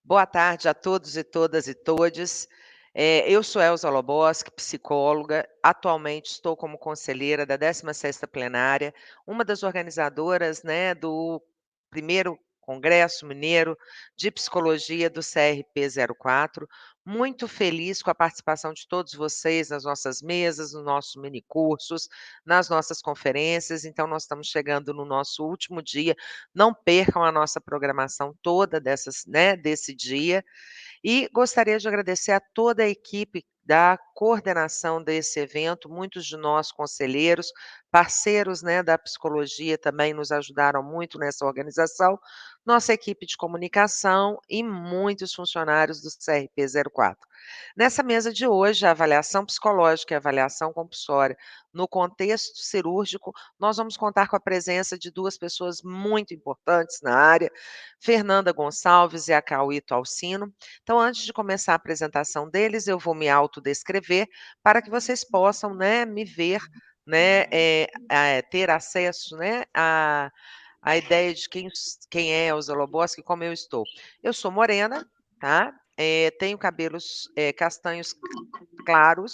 Boa tarde a todos e todas e todes. Eu sou Elza Loboski, psicóloga. Atualmente estou como conselheira da 16ª plenária, uma das organizadoras, né, do primeiro Congresso Mineiro de Psicologia do CRP04. Muito feliz com a participação de todos vocês nas nossas mesas, nos nossos minicursos, nas nossas conferências. Então, nós estamos chegando no nosso último dia. Não percam a nossa programação toda desse dia. E gostaria de agradecer a toda a equipe da coordenação desse evento, muitos de nós conselheiros, parceiros, né, da psicologia também nos ajudaram muito nessa organização, nossa equipe de comunicação e muitos funcionários do CRP04. Nessa mesa de hoje, a avaliação psicológica e a avaliação compulsória no contexto cirúrgico, nós vamos contar com a presença de duas pessoas muito importantes na área, Fernanda Gonçalves e a Cauíto Alcino. Então, antes de começar a apresentação deles, eu vou me autodescrever para que vocês possam, né, me ver, né, ter acesso, né, a ideia de quem é Elza Loboski e como eu estou. Eu sou morena, tá? Tenho cabelos castanhos claros,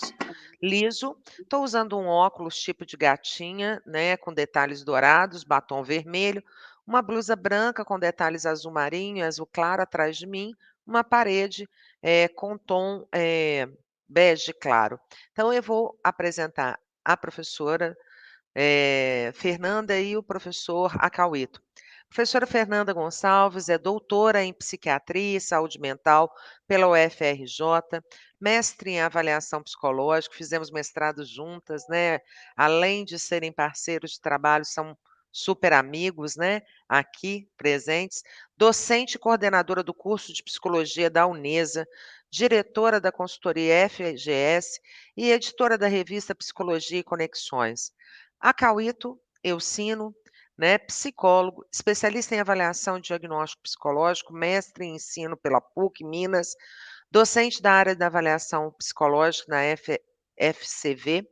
liso. Estou usando um óculos tipo de gatinha, né, com detalhes dourados, batom vermelho, uma blusa branca com detalhes azul marinho e azul claro atrás de mim, uma parede com tom bege claro. Então, eu vou apresentar a professora Fernanda e o professor Acauíto. A professora Fernanda Gonçalves é doutora em psiquiatria e saúde mental pela UFRJ, mestre em avaliação psicológica, fizemos mestrado juntas, né? Além de serem parceiros de trabalho, são super amigos, né? Aqui presentes, docente e coordenadora do curso de psicologia da Unesa, diretora da consultoria FGS e editora da revista Psicologia e Conexões. Acauíto Alcino, né, psicólogo, especialista em avaliação e diagnóstico psicológico, mestre em ensino pela PUC Minas, docente da área da avaliação psicológica na FCV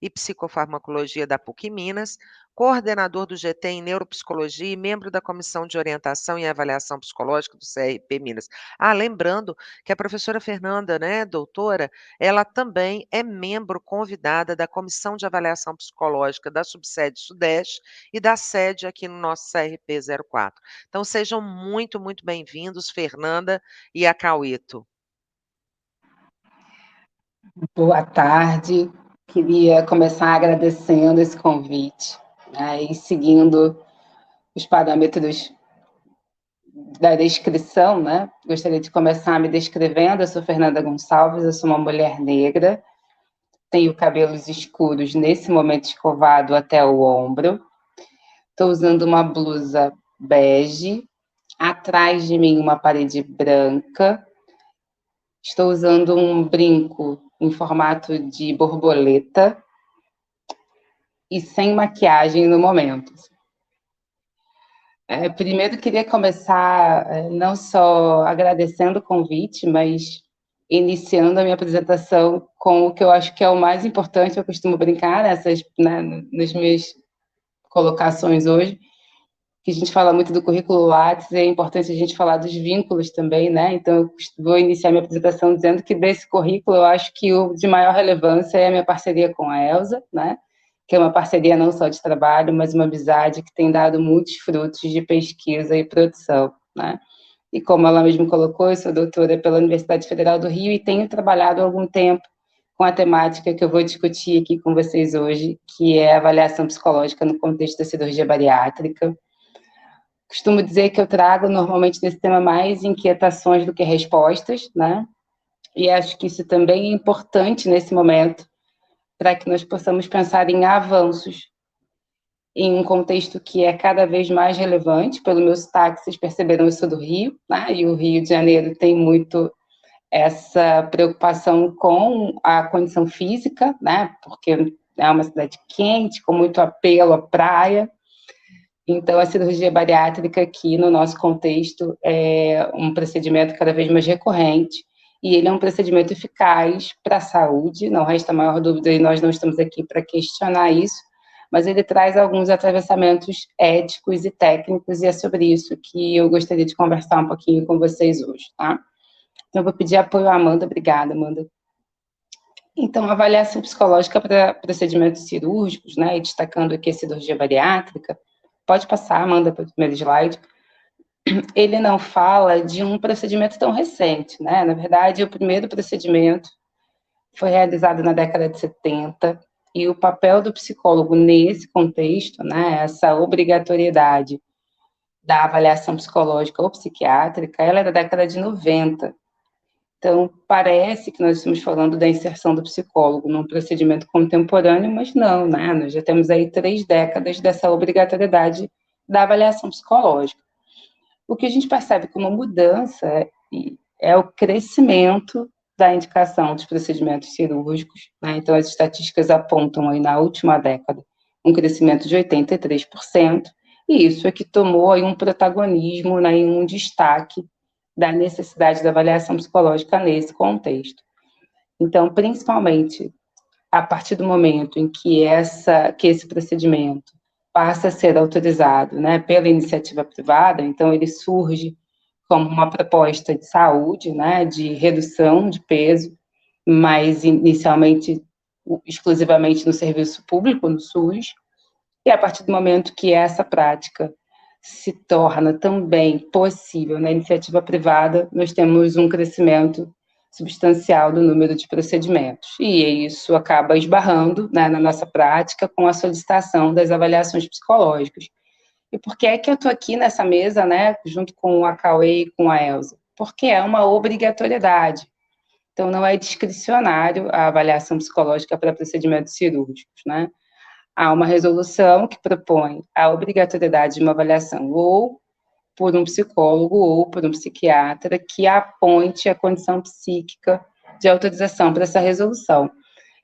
e psicofarmacologia da PUC Minas, coordenador do GT em neuropsicologia e membro da comissão de orientação e avaliação psicológica do CRP Minas. Lembrando que a professora Fernanda, né, doutora, ela também é membro convidada da comissão de avaliação psicológica da subsede Sudeste e da sede aqui no nosso CRP 04. Então sejam muito, muito bem-vindos, Fernanda e Acauíto. Boa tarde, queria começar agradecendo esse convite, né, e seguindo os parâmetros da descrição, né, gostaria de começar me descrevendo. Eu sou Fernanda Gonçalves, eu sou uma mulher negra, tenho cabelos escuros, nesse momento escovado até o ombro, estou usando uma blusa bege, atrás de mim uma parede branca, estou usando um brinco em formato de borboleta e sem maquiagem no momento. Primeiro, queria começar não só agradecendo o convite, mas iniciando a minha apresentação com o que eu acho que é o mais importante. Eu costumo brincar nas minhas colocações hoje, que a gente fala muito do currículo Lattes, e é importante a gente falar dos vínculos também, né? Então, eu vou iniciar minha apresentação dizendo que desse currículo, eu acho que o de maior relevância é a minha parceria com a Elza, né? Que é uma parceria não só de trabalho, mas uma amizade que tem dado muitos frutos de pesquisa e produção, né? E como ela mesma colocou, eu sou doutora pela Universidade Federal do Rio e tenho trabalhado há algum tempo com a temática que eu vou discutir aqui com vocês hoje, que é a avaliação psicológica no contexto da cirurgia bariátrica. Costumo dizer que eu trago normalmente nesse tema mais inquietações do que respostas, né? E acho que isso também é importante nesse momento, para que nós possamos pensar em avanços em um contexto que é cada vez mais relevante. Pelo meu sotaque, vocês perceberam, eu sou do Rio, né? E o Rio de Janeiro tem muito essa preocupação com a condição física, né? Porque é uma cidade quente, com muito apelo à praia. Então, a cirurgia bariátrica aqui, no nosso contexto, é um procedimento cada vez mais recorrente, e ele é um procedimento eficaz para a saúde, não resta a maior dúvida, e nós não estamos aqui para questionar isso, mas ele traz alguns atravessamentos éticos e técnicos, e é sobre isso que eu gostaria de conversar um pouquinho com vocês hoje, tá? Então, eu vou pedir apoio à Amanda. Obrigada, Amanda. Então, avaliação psicológica para procedimentos cirúrgicos, né, e destacando aqui a cirurgia bariátrica, pode passar, Amanda, para o primeiro slide. Ele não fala de um procedimento tão recente, né? Na verdade, o primeiro procedimento foi realizado na década de 70, e o papel do psicólogo nesse contexto, né, essa obrigatoriedade da avaliação psicológica ou psiquiátrica, ela é da década de 90. Então, parece que nós estamos falando da inserção do psicólogo num procedimento contemporâneo, mas não, né? Nós já temos aí 3 décadas dessa obrigatoriedade da avaliação psicológica. O que a gente percebe como mudança é o crescimento da indicação dos procedimentos cirúrgicos, né? Então, as estatísticas apontam aí na última década um crescimento de 83%, e isso é que tomou aí um protagonismo, né, e um destaque da necessidade da avaliação psicológica nesse contexto. Então, principalmente a partir do momento em que esse procedimento passa a ser autorizado, né, pela iniciativa privada, então ele surge como uma proposta de saúde, né, de redução de peso, mas inicialmente exclusivamente no serviço público, no SUS, e a partir do momento que essa prática se torna também possível na iniciativa privada, nós temos um crescimento substancial do número de procedimentos. E isso acaba esbarrando, né, na nossa prática com a solicitação das avaliações psicológicas. E por que é que eu estou aqui nessa mesa, né, junto com a Cauê e com a Elza? Porque é uma obrigatoriedade. Então, não é discricionário a avaliação psicológica para procedimentos cirúrgicos, né? Há uma resolução que propõe a obrigatoriedade de uma avaliação ou por um psicólogo ou por um psiquiatra que aponte a condição psíquica de autorização para essa resolução.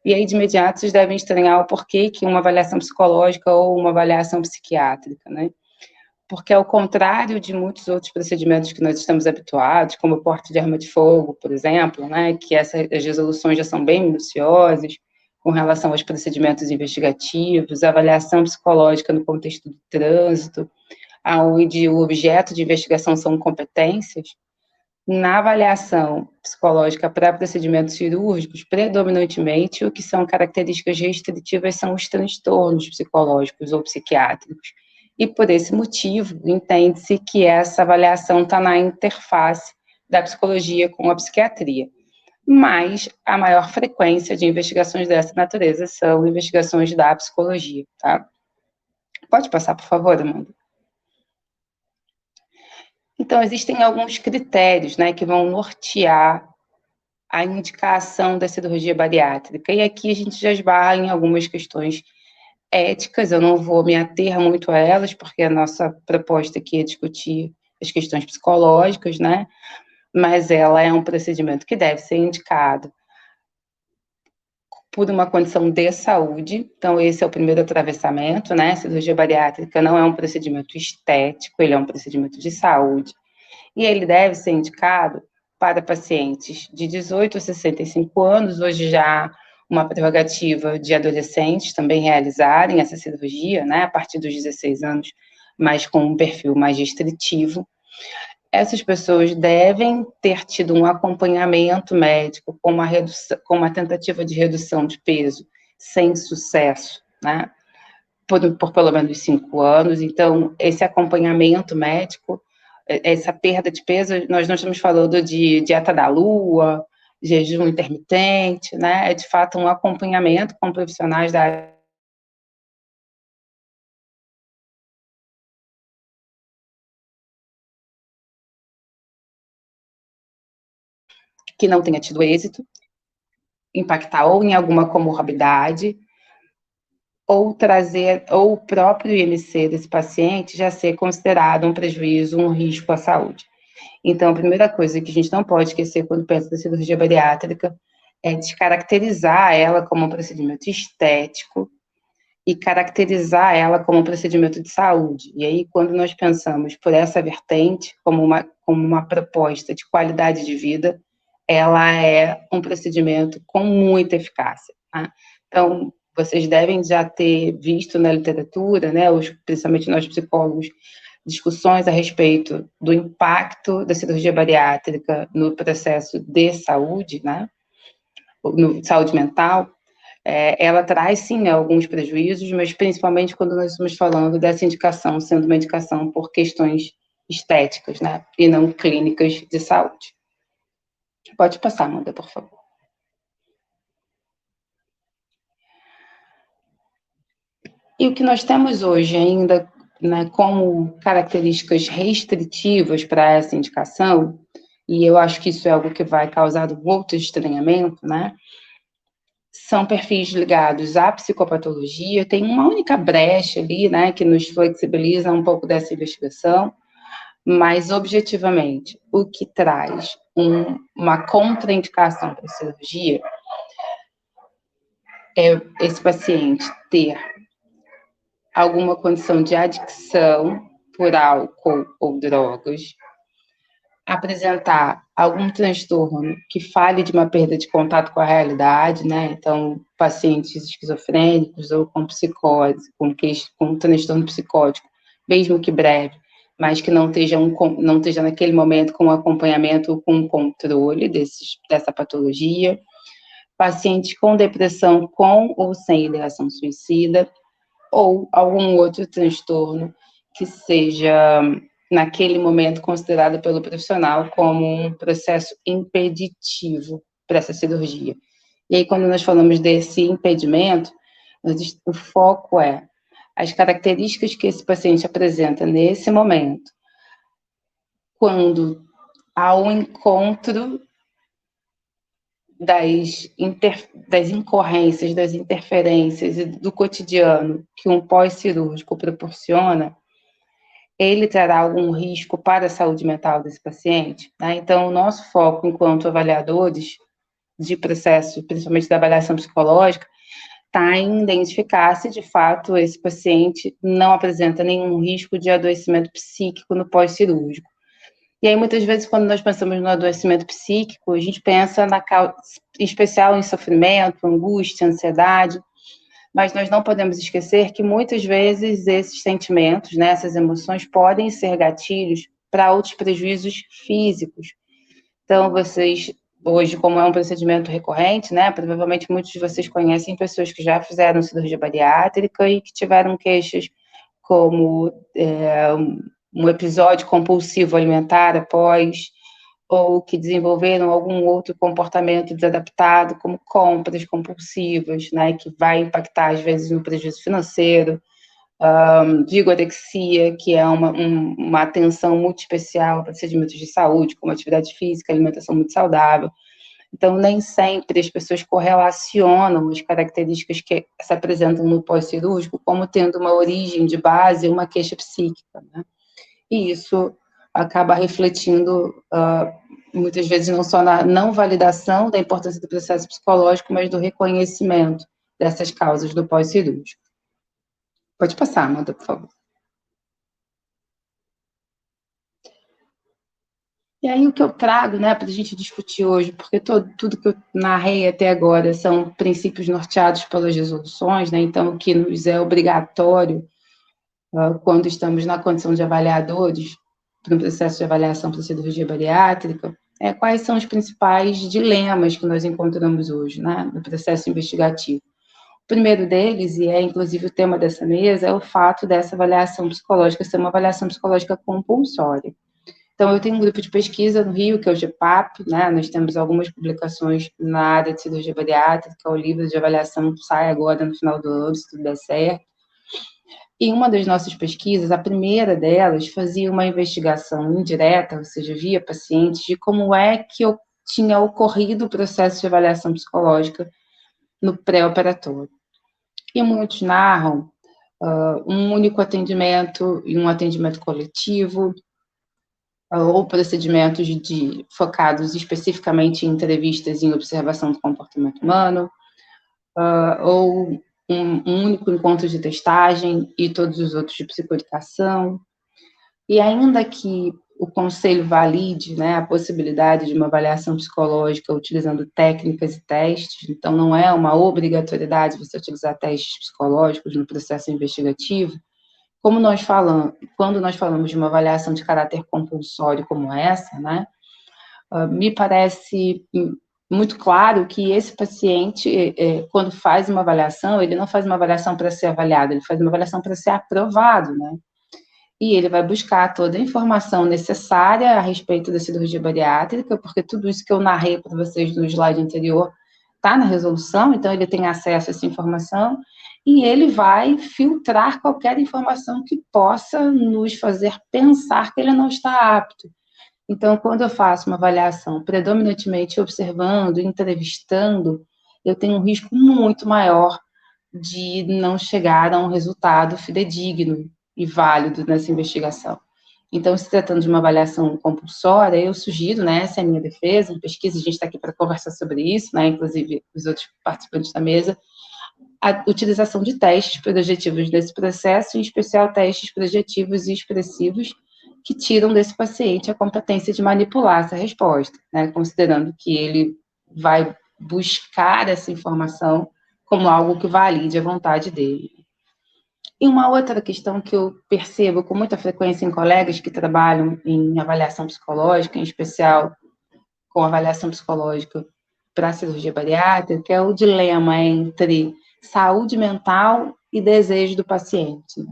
E aí, de imediato, vocês devem estranhar o porquê que uma avaliação psicológica ou uma avaliação psiquiátrica, né? Porque, ao contrário de muitos outros procedimentos que nós estamos habituados, como o porte de arma de fogo, por exemplo, né, que as resoluções já são bem minuciosas com relação aos procedimentos investigativos, a avaliação psicológica no contexto do trânsito, onde o objeto de investigação são competências, na avaliação psicológica para procedimentos cirúrgicos, predominantemente, o que são características restritivas são os transtornos psicológicos ou psiquiátricos. E, por esse motivo, entende-se que essa avaliação está na interface da psicologia com a psiquiatria. Mas a maior frequência de investigações dessa natureza são investigações da psicologia, tá? Pode passar, por favor, Amanda? Então, existem alguns critérios, né, que vão nortear a indicação da cirurgia bariátrica. E aqui a gente já esbarra em algumas questões éticas, eu não vou me ater muito a elas, porque a nossa proposta aqui é discutir as questões psicológicas, né? Mas ela é um procedimento que deve ser indicado por uma condição de saúde. Então, esse é o primeiro atravessamento, né? A cirurgia bariátrica não é um procedimento estético, ele é um procedimento de saúde. E ele deve ser indicado para pacientes de 18 a 65 anos, hoje já uma prerrogativa de adolescentes também realizarem essa cirurgia, né, a partir dos 16 anos, mas com um perfil mais restritivo. Essas pessoas devem ter tido um acompanhamento médico com uma tentativa de redução de peso sem sucesso, né, por pelo menos 5 anos. Então, esse acompanhamento médico, essa perda de peso, nós não estamos falando de dieta da lua, jejum intermitente, né? É de fato um acompanhamento com profissionais da área que não tenha tido êxito, impactar ou em alguma comorbidade, ou trazer, ou o próprio IMC desse paciente já ser considerado um prejuízo, um risco à saúde. Então, a primeira coisa que a gente não pode esquecer quando pensa na cirurgia bariátrica é descaracterizar ela como um procedimento estético e caracterizar ela como um procedimento de saúde. E aí, quando nós pensamos por essa vertente, como uma proposta de qualidade de vida, ela é um procedimento com muita eficácia, tá? Então, vocês devem já ter visto na literatura, né, principalmente nós psicólogos, discussões a respeito do impacto da cirurgia bariátrica no processo de saúde, né, no saúde mental. Ela traz, sim, alguns prejuízos, mas principalmente quando nós estamos falando dessa indicação sendo uma indicação por questões estéticas, né, e não clínicas de saúde. Pode passar, Amanda, por favor. E o que nós temos hoje ainda, né, como características restritivas para essa indicação, e eu acho que isso é algo que vai causar um outro estranhamento, né, são perfis ligados à psicopatologia, tem uma única brecha ali, né, que nos flexibiliza um pouco dessa investigação, mas, objetivamente, o que traz uma contraindicação para a cirurgia é esse paciente ter alguma condição de adicção por álcool ou drogas, apresentar algum transtorno que fale de uma perda de contato com a realidade, né? Então, pacientes esquizofrênicos ou com psicose, com transtorno psicótico, mesmo que breve, mas que não esteja naquele momento com acompanhamento ou com controle dessa patologia. Pacientes com depressão com ou sem ideação suicida, ou algum outro transtorno que seja, naquele momento, considerado pelo profissional como um processo impeditivo para essa cirurgia. E aí, quando nós falamos desse impedimento, o foco é as características que esse paciente apresenta nesse momento, quando há um encontro das incorrências, das interferências e do cotidiano que um pós-cirúrgico proporciona, ele trará algum risco para a saúde mental desse paciente, né? Então, o nosso foco enquanto avaliadores de processo, principalmente da avaliação psicológica, está em identificar se, de fato, esse paciente não apresenta nenhum risco de adoecimento psíquico no pós-cirúrgico. E aí, muitas vezes, quando nós pensamos no adoecimento psíquico, a gente pensa em especial em sofrimento, angústia, ansiedade, mas nós não podemos esquecer que muitas vezes esses sentimentos, né, essas emoções podem ser gatilhos para outros prejuízos físicos. Então, vocês, hoje, como é um procedimento recorrente, né, provavelmente muitos de vocês conhecem pessoas que já fizeram cirurgia bariátrica e que tiveram queixas como um episódio compulsivo alimentar após, ou que desenvolveram algum outro comportamento desadaptado, como compras compulsivas, né, que vai impactar, às vezes, no prejuízo financeiro, vigorexia, que é uma atenção muito especial a procedimentos de saúde, como atividade física, alimentação muito saudável. Então, nem sempre as pessoas correlacionam as características que se apresentam no pós-cirúrgico como tendo uma origem de base, uma queixa psíquica, né? E isso acaba refletindo, muitas vezes, não só na não validação da importância do processo psicológico, mas do reconhecimento dessas causas do pós-cirúrgico. Pode passar, Amanda, por favor. E aí o que eu trago, né, para a gente discutir hoje, porque tudo que eu narrei até agora são princípios norteados pelas resoluções, né, então o que nos é obrigatório quando estamos na condição de avaliadores para um processo de avaliação para cirurgia bariátrica, quais são os principais dilemas que nós encontramos hoje, né, no processo investigativo. O primeiro deles, e é inclusive o tema dessa mesa, é o fato dessa avaliação psicológica ser uma avaliação psicológica compulsória. Então, eu tenho um grupo de pesquisa no Rio, que é o GEPAP, né? Nós temos algumas publicações na área de cirurgia bariátrica, o livro de avaliação sai agora no final do ano, se tudo der certo. E uma das nossas pesquisas, a primeira delas, fazia uma investigação indireta, ou seja, via pacientes, de como é que tinha ocorrido o processo de avaliação psicológica no pré-operatório. E muitos narram um único atendimento e um atendimento coletivo, ou procedimentos focados especificamente em entrevistas em observação do comportamento humano, ou um único encontro de testagem e todos os outros de psicoeducação. E ainda que o conselho valide, né, a possibilidade de uma avaliação psicológica utilizando técnicas e testes, então não é uma obrigatoriedade você utilizar testes psicológicos no processo investigativo. Como nós falamos, quando nós falamos de uma avaliação de caráter compulsório como essa, né, me parece muito claro que esse paciente, quando faz uma avaliação, ele não faz uma avaliação para ser avaliado, ele faz uma avaliação para ser aprovado, né? E ele vai buscar toda a informação necessária a respeito da cirurgia bariátrica, porque tudo isso que eu narrei para vocês no slide anterior está na resolução, então ele tem acesso a essa informação, e ele vai filtrar qualquer informação que possa nos fazer pensar que ele não está apto. Então, quando eu faço uma avaliação predominantemente observando, entrevistando, eu tenho um risco muito maior de não chegar a um resultado fidedigno e válido nessa investigação. Então, se tratando de uma avaliação compulsória, eu sugiro, né, essa é a minha defesa, em pesquisa, a gente está aqui para conversar sobre isso, né, inclusive os outros participantes da mesa, a utilização de testes projetivos nesse processo, em especial testes projetivos e expressivos, que tiram desse paciente a competência de manipular essa resposta, né, considerando que ele vai buscar essa informação como algo que valide a vontade dele. E uma outra questão que eu percebo com muita frequência em colegas que trabalham em avaliação psicológica, em especial com avaliação psicológica para a cirurgia bariátrica, é o dilema entre saúde mental e desejo do paciente.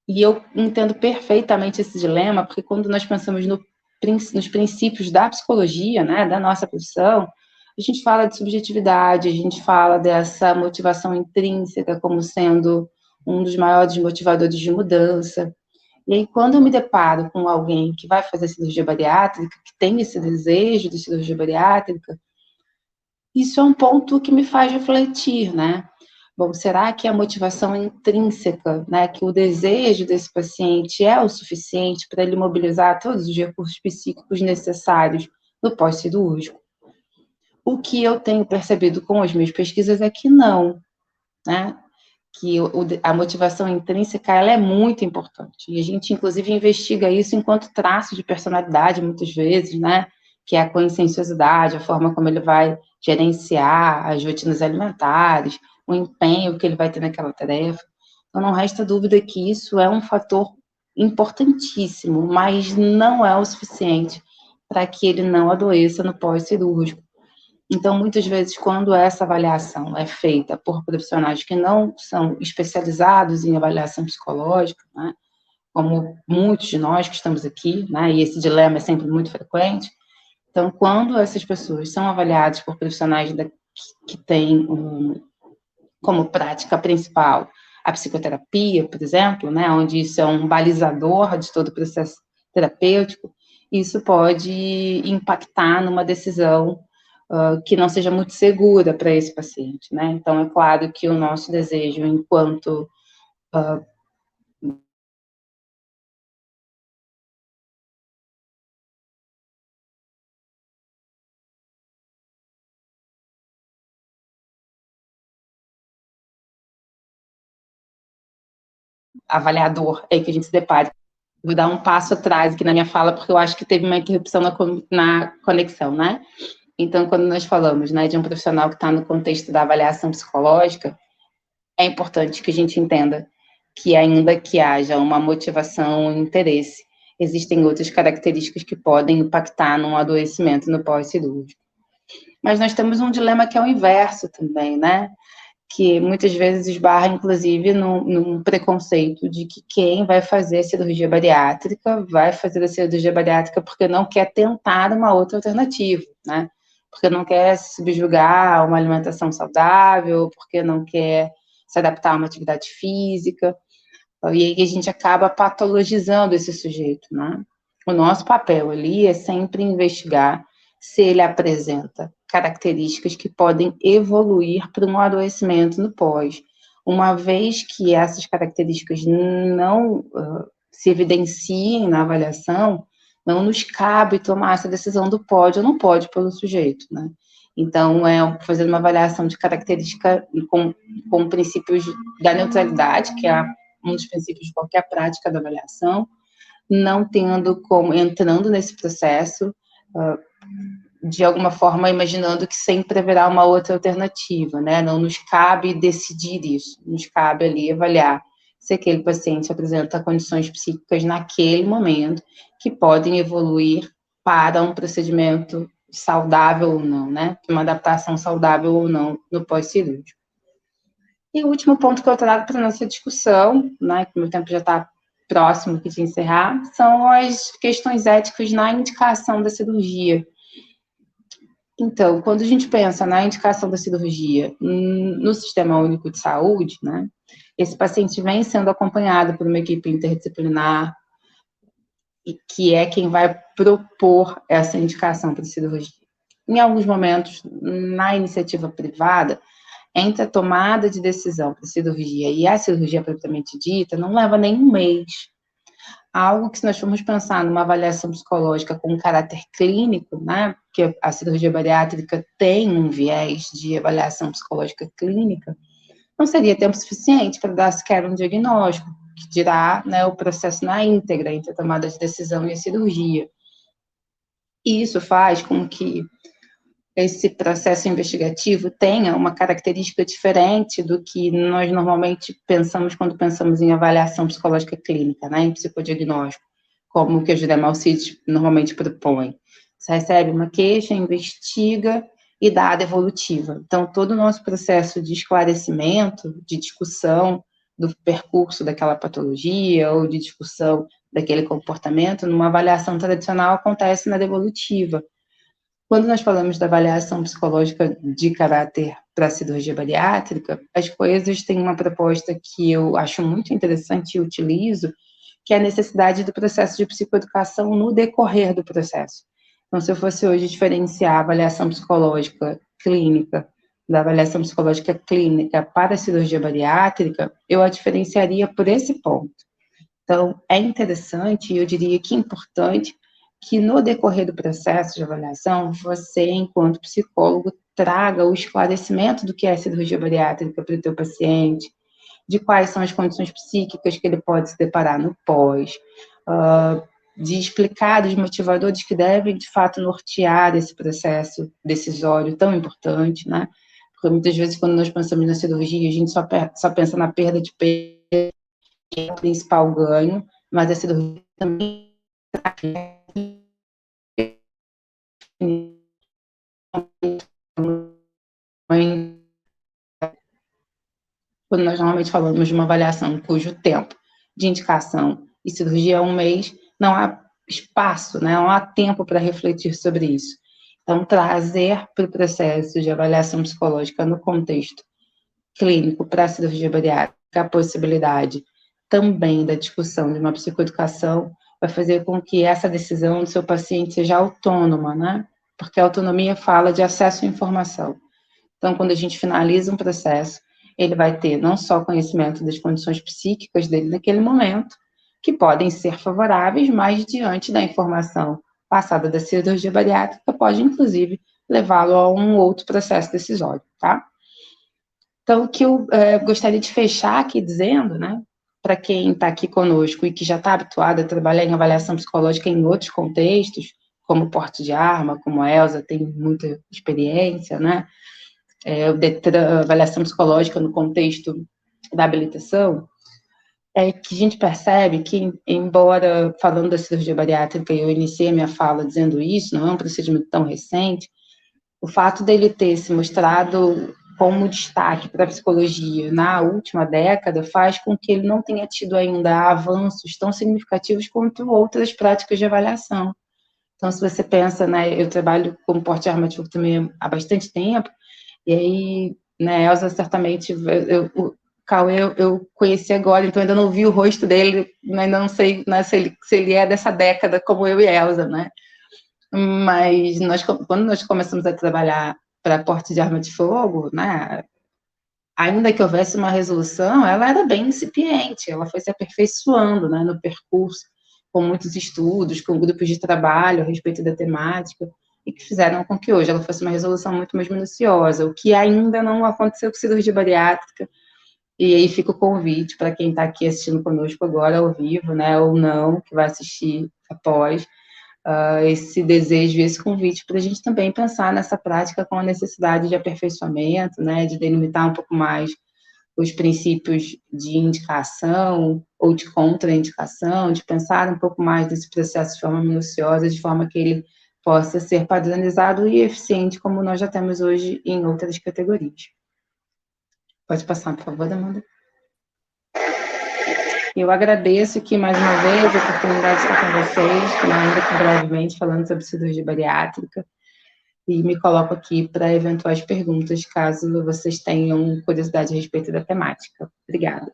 E eu entendo perfeitamente esse dilema, porque quando nós pensamos nos princípios da psicologia, né, da nossa profissão, a gente fala de subjetividade, a gente fala dessa motivação intrínseca como sendo um dos maiores motivadores de mudança. E aí, quando eu me deparo com alguém que vai fazer cirurgia bariátrica, que tem esse desejo de cirurgia bariátrica, isso é um ponto que me faz refletir, né? Bom, será que a motivação intrínseca, né, que o desejo desse paciente é o suficiente para ele mobilizar todos os recursos psíquicos necessários no pós-cirúrgico? O que eu tenho percebido com as minhas pesquisas é que não, né? Que a motivação intrínseca ela é muito importante. E a gente, inclusive, investiga isso enquanto traço de personalidade, muitas vezes, né? Que é a conscienciosidade, a forma como ele vai gerenciar as rotinas alimentares, o empenho que ele vai ter naquela tarefa. Então, não resta dúvida que isso é um fator importantíssimo, mas não é o suficiente para que ele não adoeça no pós-cirúrgico. Então, muitas vezes, quando essa avaliação é feita por profissionais que não são especializados em avaliação psicológica, né, como muitos de nós que estamos aqui, né, e esse dilema é sempre muito frequente, então, quando essas pessoas são avaliadas por profissionais que têm como prática principal a psicoterapia, por exemplo, né, onde isso é um balizador de todo o processo terapêutico, isso pode impactar numa decisão que não seja muito segura para esse paciente, né? Então, é claro que o nosso desejo, enquanto avaliador, é que a gente se depare. Vou dar um passo atrás aqui na minha fala, porque eu acho que teve uma interrupção na conexão, né? Então, quando nós falamos, né, de um profissional que está no contexto da avaliação psicológica, é importante que a gente entenda que, ainda que haja uma motivação, um interesse, existem outras características que podem impactar num adoecimento no pós-cirúrgico. Mas nós temos um dilema que é o inverso também, né? Que muitas vezes esbarra, inclusive, num preconceito de que quem vai fazer cirurgia bariátrica vai fazer a cirurgia bariátrica porque não quer tentar uma outra alternativa, né? Porque não quer se subjugar a uma alimentação saudável, porque não quer se adaptar a uma atividade física, e aí a gente acaba patologizando esse sujeito, né? O nosso papel ali é sempre investigar se ele apresenta características que podem evoluir para um adoecimento no pós. Uma vez que essas características não se evidenciem na avaliação, não nos cabe tomar essa decisão do pode ou não pode pelo sujeito, né? Então, fazer uma avaliação de característica com princípios da neutralidade, que é um dos princípios de qualquer prática da avaliação, não tendo como, entrando nesse processo, de alguma forma imaginando que sempre haverá uma outra alternativa, né? Não nos cabe decidir isso, nos cabe ali avaliar se aquele paciente apresenta condições psíquicas naquele momento que podem evoluir para um procedimento saudável ou não, né? Uma adaptação saudável ou não no pós-cirúrgico. E o último ponto que eu trago para a nossa discussão, né, que o meu tempo já está próximo aqui de encerrar, são as questões éticas na indicação da cirurgia. Então, quando a gente pensa na indicação da cirurgia no Sistema Único de Saúde, né, esse paciente vem sendo acompanhado por uma equipe interdisciplinar, que é quem vai propor essa indicação para cirurgia. Em alguns momentos, na iniciativa privada, entre a tomada de decisão para a cirurgia e a cirurgia propriamente dita, não leva nem um mês. Algo que, se nós formos pensar numa avaliação psicológica com caráter clínico, né, porque a cirurgia bariátrica tem um viés de avaliação psicológica clínica, não seria tempo suficiente para dar sequer um diagnóstico, que dirá, né, o processo na íntegra entre a tomada de decisão e a cirurgia. E isso faz com que esse processo investigativo tenha uma característica diferente do que nós normalmente pensamos quando pensamos em avaliação psicológica clínica, né, em psicodiagnóstico, como o que a Jurema Alcide normalmente propõe. Você recebe uma queixa, investiga e dá a devolutiva. Então, todo o nosso processo de esclarecimento, de discussão do percurso daquela patologia ou de discussão daquele comportamento, numa avaliação tradicional, acontece na devolutiva. Quando nós falamos da avaliação psicológica de caráter para a cirurgia bariátrica, as coisas têm uma proposta que eu acho muito interessante e utilizo, que é a necessidade do processo de psicoeducação no decorrer do processo. Então, se eu fosse hoje diferenciar a avaliação psicológica clínica da avaliação psicológica clínica para a cirurgia bariátrica, eu a diferenciaria por esse ponto. Então, é interessante, e eu diria que importante, que no decorrer do processo de avaliação, você, enquanto psicólogo, traga o esclarecimento do que é cirurgia bariátrica para o teu paciente, de quais são as condições psíquicas que ele pode se deparar no pós, de explicar os motivadores que devem, de fato, nortear esse processo decisório tão importante, né? Porque muitas vezes, quando nós pensamos na cirurgia, a gente só pensa na perda de peso, que é o principal ganho, mas a cirurgia também quando nós normalmente falamos de uma avaliação cujo tempo de indicação e cirurgia é um mês, não há espaço, né? Não há tempo para refletir sobre isso. Então, trazer para o processo de avaliação psicológica no contexto clínico para a cirurgia bariátrica a possibilidade também da discussão de uma psicoeducação vai fazer com que essa decisão do seu paciente seja autônoma, né? Porque a autonomia fala de acesso à informação. Então, quando a gente finaliza um processo, ele vai ter não só conhecimento das condições psíquicas dele naquele momento, que podem ser favoráveis, mas diante da informação passada da cirurgia bariátrica, pode, inclusive, levá-lo a um outro processo decisório, tá? Então, o que eu gostaria de fechar aqui dizendo, né, para quem está aqui conosco e que já está habituado a trabalhar em avaliação psicológica em outros contextos, como porte de arma, como a Elza tem muita experiência, né, o Detran, avaliação psicológica no contexto da habilitação, é que a gente percebe que, embora falando da cirurgia bariátrica, eu iniciei a minha fala dizendo isso, não é um procedimento tão recente, o fato dele ter se mostrado como destaque para a psicologia na última década faz com que ele não tenha tido ainda avanços tão significativos quanto outras práticas de avaliação. Então, se você pensa, né, eu trabalho como porte de arma de fogo também há bastante tempo, e aí, né, Elza, certamente, o Cauê eu conheci agora, então ainda não vi o rosto dele, ainda não sei, né, se ele é dessa década como eu e Elza, né? Mas quando nós começamos a trabalhar para porte de arma de fogo, né, ainda que houvesse uma resolução, ela era bem incipiente, ela foi se aperfeiçoando, né, no percurso, com muitos estudos, com grupos de trabalho a respeito da temática, e que fizeram com que hoje ela fosse uma resolução muito mais minuciosa, o que ainda não aconteceu com cirurgia bariátrica, E aí fica o convite para quem está aqui assistindo conosco agora, ao vivo, né, ou não, que vai assistir após, esse desejo, esse convite para a gente também pensar nessa prática com a necessidade de aperfeiçoamento, né, de delimitar um pouco mais os princípios de indicação ou de contraindicação, de pensar um pouco mais desse processo de forma minuciosa, de forma que ele possa ser padronizado e eficiente, como nós já temos hoje em outras categorias. Pode passar, por favor, Amanda. Eu agradeço aqui mais uma vez a oportunidade de estar com vocês, ainda que brevemente, falando sobre cirurgia bariátrica, e me coloco aqui para eventuais perguntas, caso vocês tenham curiosidade a respeito da temática. Obrigada.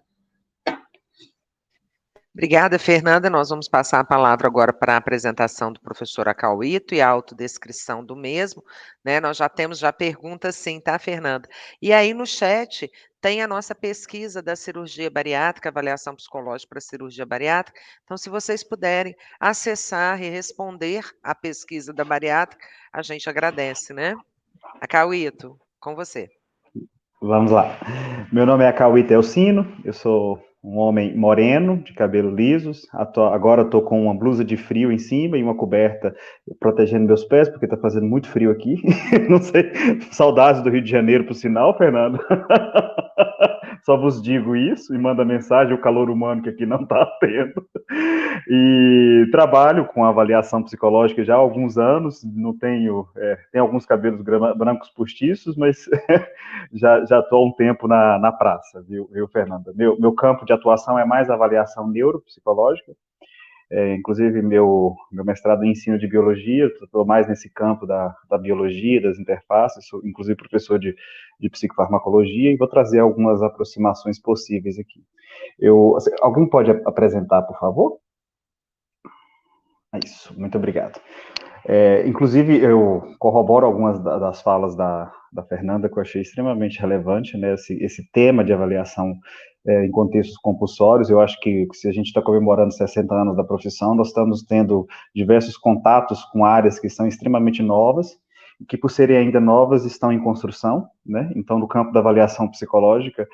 Obrigada, Fernanda. Nós vamos passar a palavra agora para a apresentação do professor Acauíto e a autodescrição do mesmo, né? Nós já temos perguntas sim, tá, Fernanda? E aí no chat tem a nossa pesquisa da cirurgia bariátrica, avaliação psicológica para cirurgia bariátrica. Então, se vocês puderem acessar e responder à pesquisa da bariátrica, a gente agradece, né? Acauíto, com você. Vamos lá. Meu nome é Acauíto Elcino, eu sou um homem moreno, de cabelo lisos. Agora estou com uma blusa de frio em cima e uma coberta protegendo meus pés, porque está fazendo muito frio aqui. Não sei, saudades do Rio de Janeiro, por sinal, Fernando. Só vos digo isso e manda mensagem, o calor humano que aqui não está tendo. E trabalho com avaliação psicológica já há alguns anos, não tenho, tenho alguns cabelos brancos postiços, mas já estou há um tempo na praça, viu, Fernanda? Meu campo de atuação é mais avaliação neuropsicológica, inclusive meu mestrado em ensino de biologia, estou mais nesse campo da biologia, das interfaces, sou inclusive professor de psicofarmacologia, e vou trazer algumas aproximações possíveis aqui. Alguém pode apresentar, por favor? Isso, muito obrigado. Inclusive, eu corroboro algumas das falas da Fernanda, que eu achei extremamente relevante, né, esse tema de avaliação em contextos compulsórios. Eu acho que se a gente está comemorando 60 anos da profissão, nós estamos tendo diversos contatos com áreas que são extremamente novas, e que por serem ainda novas estão em construção, né? Então, no campo da avaliação psicológica,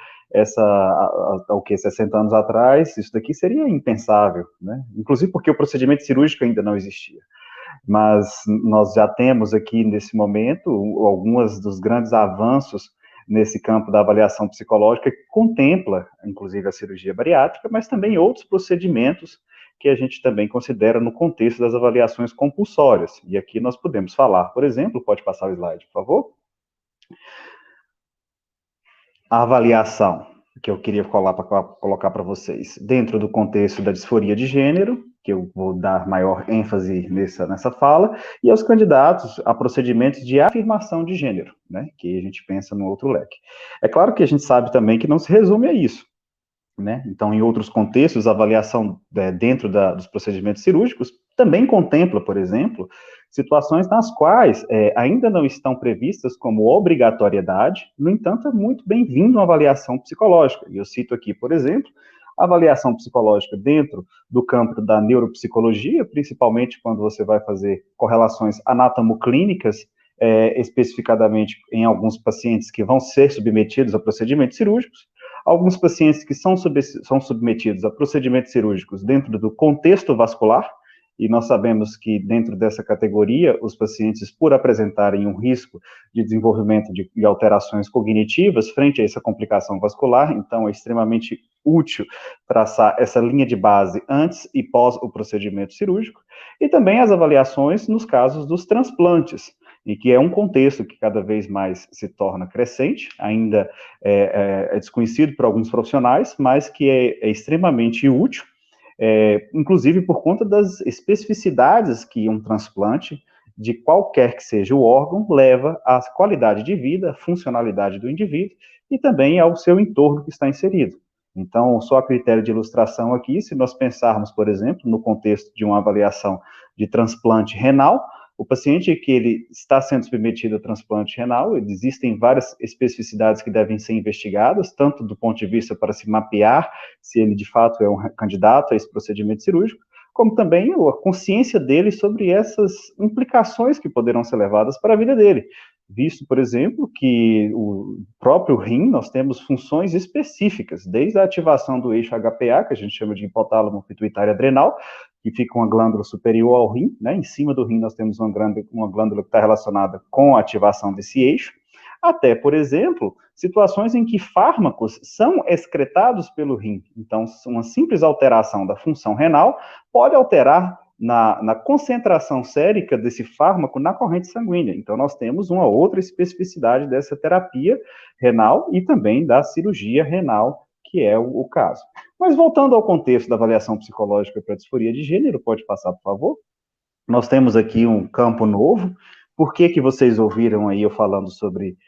o que 60 anos atrás, isso daqui seria impensável, né? Inclusive porque o procedimento cirúrgico ainda não existia. Mas nós já temos aqui, nesse momento, alguns dos grandes avanços nesse campo da avaliação psicológica, que contempla, inclusive, a cirurgia bariátrica, mas também outros procedimentos que a gente também considera no contexto das avaliações compulsórias. E aqui nós podemos falar, por exemplo, pode passar o slide, por favor? A avaliação que eu queria colocar para vocês, dentro do contexto da disforia de gênero, que eu vou dar maior ênfase nessa fala, e aos candidatos a procedimentos de afirmação de gênero, né, que a gente pensa no outro leque. É claro que a gente sabe também que não se resume a isso, né? Então, em outros contextos, a avaliação dentro dos procedimentos cirúrgicos também contempla, por exemplo, situações nas quais ainda não estão previstas como obrigatoriedade, no entanto, é muito bem-vindo uma avaliação psicológica. E eu cito aqui, por exemplo, a avaliação psicológica dentro do campo da neuropsicologia, principalmente quando você vai fazer correlações anatomoclínicas, especificadamente em alguns pacientes que vão ser submetidos a procedimentos cirúrgicos, alguns pacientes que são submetidos a procedimentos cirúrgicos dentro do contexto vascular, e nós sabemos que dentro dessa categoria, os pacientes, por apresentarem um risco de desenvolvimento de alterações cognitivas frente a essa complicação vascular, então é extremamente útil traçar essa linha de base antes e pós o procedimento cirúrgico, e também as avaliações nos casos dos transplantes, e que é um contexto que cada vez mais se torna crescente, ainda é desconhecido por alguns profissionais, mas que é extremamente útil, inclusive por conta das especificidades que um transplante, de qualquer que seja o órgão, leva à qualidade de vida, funcionalidade do indivíduo e também ao seu entorno que está inserido. Então, só a critério de ilustração aqui, se nós pensarmos, por exemplo, no contexto de uma avaliação de transplante renal, o paciente que ele está sendo submetido a transplante renal, existem várias especificidades que devem ser investigadas, tanto do ponto de vista para se mapear se ele de fato é um candidato a esse procedimento cirúrgico, como também a consciência dele sobre essas implicações que poderão ser levadas para a vida dele. visto, por exemplo, que o próprio rim, nós temos funções específicas, desde a ativação do eixo HPA, que a gente chama de hipotálamo pituitário adrenal, que fica uma glândula superior ao rim, né? Em cima do rim nós temos uma glândula que está relacionada com a ativação desse eixo, até, por exemplo, situações em que fármacos são excretados pelo rim. Então, uma simples alteração da função renal pode alterar na concentração sérica desse fármaco na corrente sanguínea. Então, nós temos uma outra especificidade dessa terapia renal e também da cirurgia renal, que é o caso. Mas voltando ao contexto da avaliação psicológica para a disforia de gênero, pode passar, por favor? Nós temos aqui um campo novo. Por que vocês ouviram aí eu falando sobre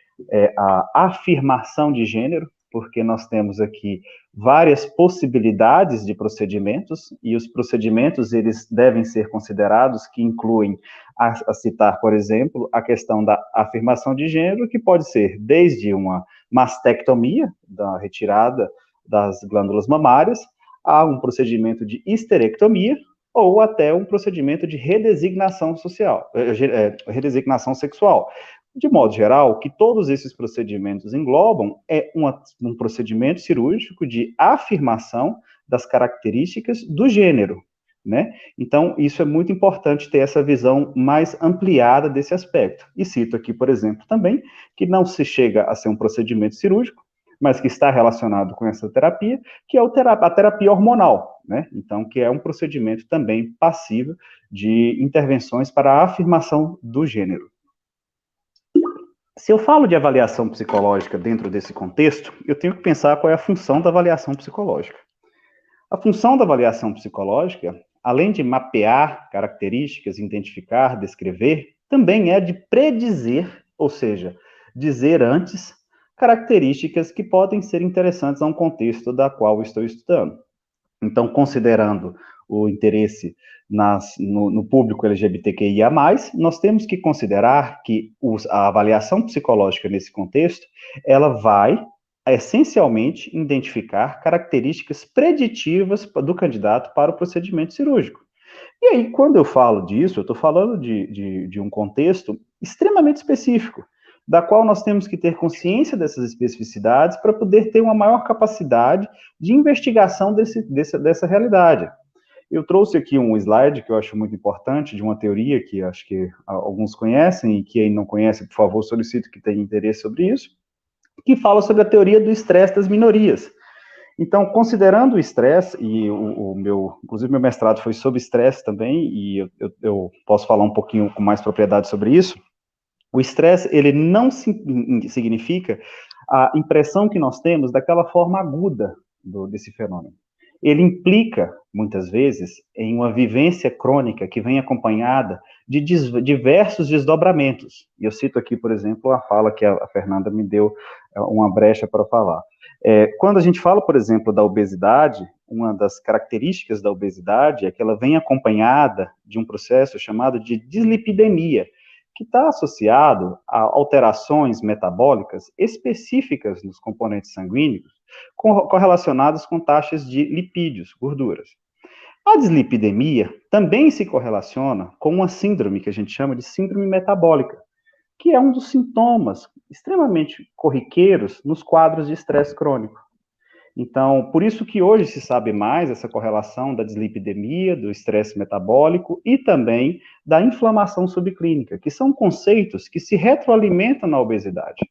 a afirmação de gênero? Porque nós temos aqui várias possibilidades de procedimentos, e os procedimentos, eles devem ser considerados, que incluem, a citar, por exemplo, a questão da afirmação de gênero, que pode ser desde uma mastectomia, da retirada das glândulas mamárias, a um procedimento de histerectomia, ou até um procedimento de redesignação sexual. De modo geral, o que todos esses procedimentos englobam é um procedimento cirúrgico de afirmação das características do gênero, né? Então, isso é muito importante ter essa visão mais ampliada desse aspecto. E cito aqui, por exemplo, também, que não se chega a ser um procedimento cirúrgico, mas que está relacionado com essa terapia, que é a terapia hormonal, né? Então, que é um procedimento também passível de intervenções para a afirmação do gênero. Se eu falo de avaliação psicológica dentro desse contexto, eu tenho que pensar qual é a função da avaliação psicológica. A função da avaliação psicológica, além de mapear características, identificar, descrever, também é de predizer, ou seja, dizer antes características que podem ser interessantes a um contexto da qual estou estudando. Então, considerando o interesse no público LGBTQIA+, nós temos que considerar que a avaliação psicológica nesse contexto, ela vai, essencialmente, identificar características preditivas do candidato para o procedimento cirúrgico. E aí, quando eu falo disso, eu estou falando de um contexto extremamente específico, da qual nós temos que ter consciência dessas especificidades para poder ter uma maior capacidade de investigação dessa realidade. Eu trouxe aqui um slide que eu acho muito importante, de uma teoria que acho que alguns conhecem, e quem não conhece, por favor, solicito que tenha interesse sobre isso, que fala sobre a teoria do estresse das minorias. Então, considerando o estresse, e inclusive meu mestrado foi sobre estresse também, e eu posso falar um pouquinho com mais propriedade sobre isso, o estresse, ele não significa a impressão que nós temos daquela forma aguda desse fenômeno. Ele implica, muitas vezes, em uma vivência crônica que vem acompanhada de diversos desdobramentos. E eu cito aqui, por exemplo, a fala que a Fernanda me deu uma brecha para falar. Quando a gente fala, por exemplo, da obesidade, uma das características da obesidade é que ela vem acompanhada de um processo chamado de dislipidemia, que está associado a alterações metabólicas específicas nos componentes sanguíneos, correlacionadas com taxas de lipídios, gorduras. A dislipidemia também se correlaciona com uma síndrome que a gente chama de síndrome metabólica, que é um dos sintomas extremamente corriqueiros nos quadros de estresse crônico. Então, por isso que hoje se sabe mais essa correlação da dislipidemia, do estresse metabólico e também da inflamação subclínica, que são conceitos que se retroalimentam na obesidade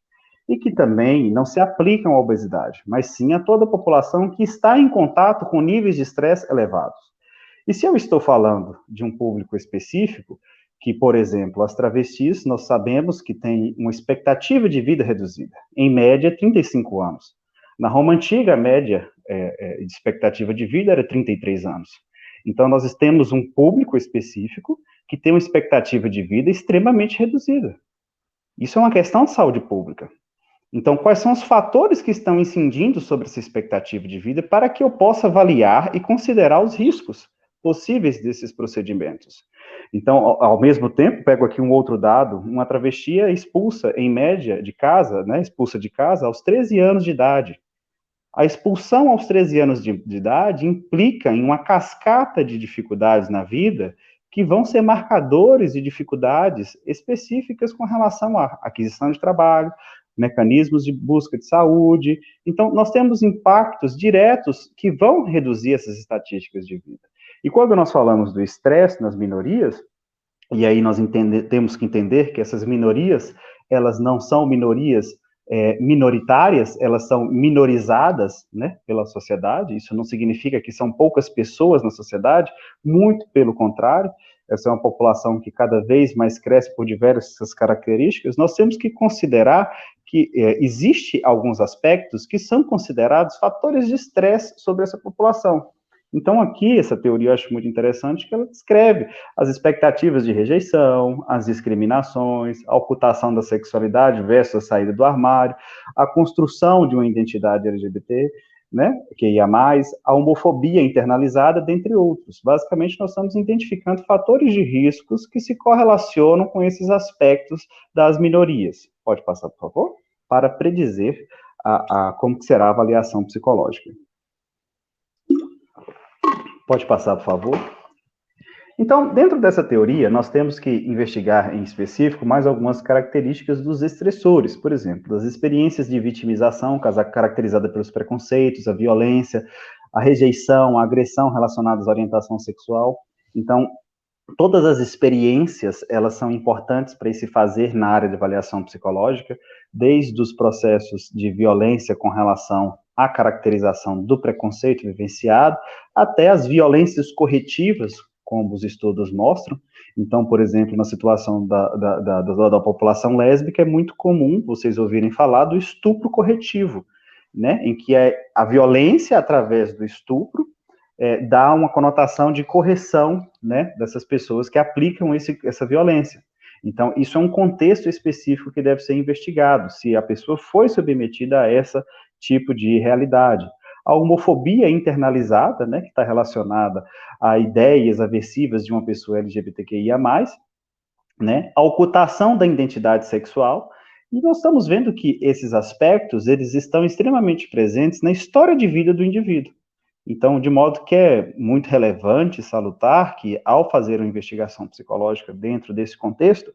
e que também não se aplicam à obesidade, mas sim a toda a população que está em contato com níveis de estresse elevados. E se eu estou falando de um público específico, que, por exemplo, as travestis, nós sabemos que têm uma expectativa de vida reduzida, em média 35 anos. Na Roma Antiga, a média de expectativa de vida era 33 anos. Então, nós temos um público específico que tem uma expectativa de vida extremamente reduzida. Isso é uma questão de saúde pública. Então, quais são os fatores que estão incidindo sobre essa expectativa de vida para que eu possa avaliar e considerar os riscos possíveis desses procedimentos? Então, ao mesmo tempo, pego aqui um outro dado, uma travesti é expulsa, em média, de casa, né, expulsa de casa aos 13 anos de idade. A expulsão aos 13 anos de idade implica em uma cascata de dificuldades na vida que vão ser marcadores de dificuldades específicas com relação à aquisição de trabalho, mecanismos de busca de saúde. Então, nós temos impactos diretos que vão reduzir essas estatísticas de vida. E quando nós falamos do estresse nas minorias, e aí nós temos que entender que essas minorias, elas não são minorias minoritárias, elas são minorizadas, né, pela sociedade. Isso não significa que são poucas pessoas na sociedade, muito pelo contrário. Essa é uma população que cada vez mais cresce por diversas características. Nós temos que considerar que existe alguns aspectos que são considerados fatores de estresse sobre essa população. Então, aqui, essa teoria eu acho muito interessante, que ela descreve as expectativas de rejeição, as discriminações, a ocultação da sexualidade versus a saída do armário, a construção de uma identidade LGBT, né, que ia mais, a homofobia internalizada, dentre outros. Basicamente, nós estamos identificando fatores de riscos que se correlacionam com esses aspectos das minorias. Pode passar, por favor? Para predizer como que será a avaliação psicológica. Pode passar, por favor? Então, dentro dessa teoria, nós temos que investigar em específico mais algumas características dos estressores, por exemplo, das experiências de vitimização caracterizada pelos preconceitos, a violência, a rejeição, a agressão relacionadas à orientação sexual. Então, todas as experiências, elas são importantes para se fazer na área de avaliação psicológica, desde os processos de violência com relação à caracterização do preconceito vivenciado, até as violências corretivas, como os estudos mostram. Então, por exemplo, na situação da população lésbica, é muito comum vocês ouvirem falar do estupro corretivo, né, em que a violência através do estupro dá uma conotação de correção, né, dessas pessoas que aplicam essa violência. Então, isso é um contexto específico que deve ser investigado, se a pessoa foi submetida a esse tipo de realidade. A homofobia internalizada, né, que está relacionada a ideias aversivas de uma pessoa LGBTQIA+, né, a ocultação da identidade sexual, e nós estamos vendo que esses aspectos, eles estão extremamente presentes na história de vida do indivíduo. Então, de modo que é muito relevante e salutar que, ao fazer uma investigação psicológica dentro desse contexto,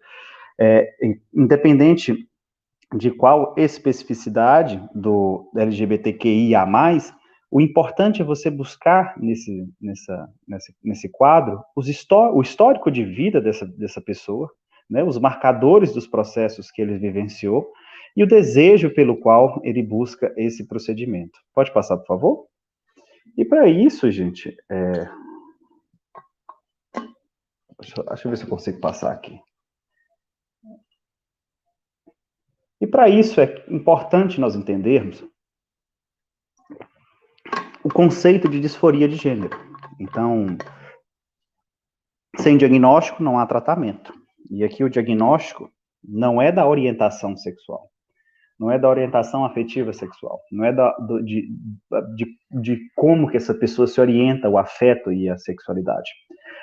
independente de qual especificidade do LGBTQIA+, o importante é você buscar nesse quadro o histórico de vida dessa pessoa, né, os marcadores dos processos que ele vivenciou e o desejo pelo qual ele busca esse procedimento. Pode passar, por favor? E para isso, gente, deixa eu ver se eu consigo passar aqui. E para isso é importante nós entendermos o conceito de disforia de gênero. Então, sem diagnóstico não há tratamento. E aqui o diagnóstico não é da orientação sexual, não é da orientação afetiva sexual, não é de como que essa pessoa se orienta, o afeto e a sexualidade,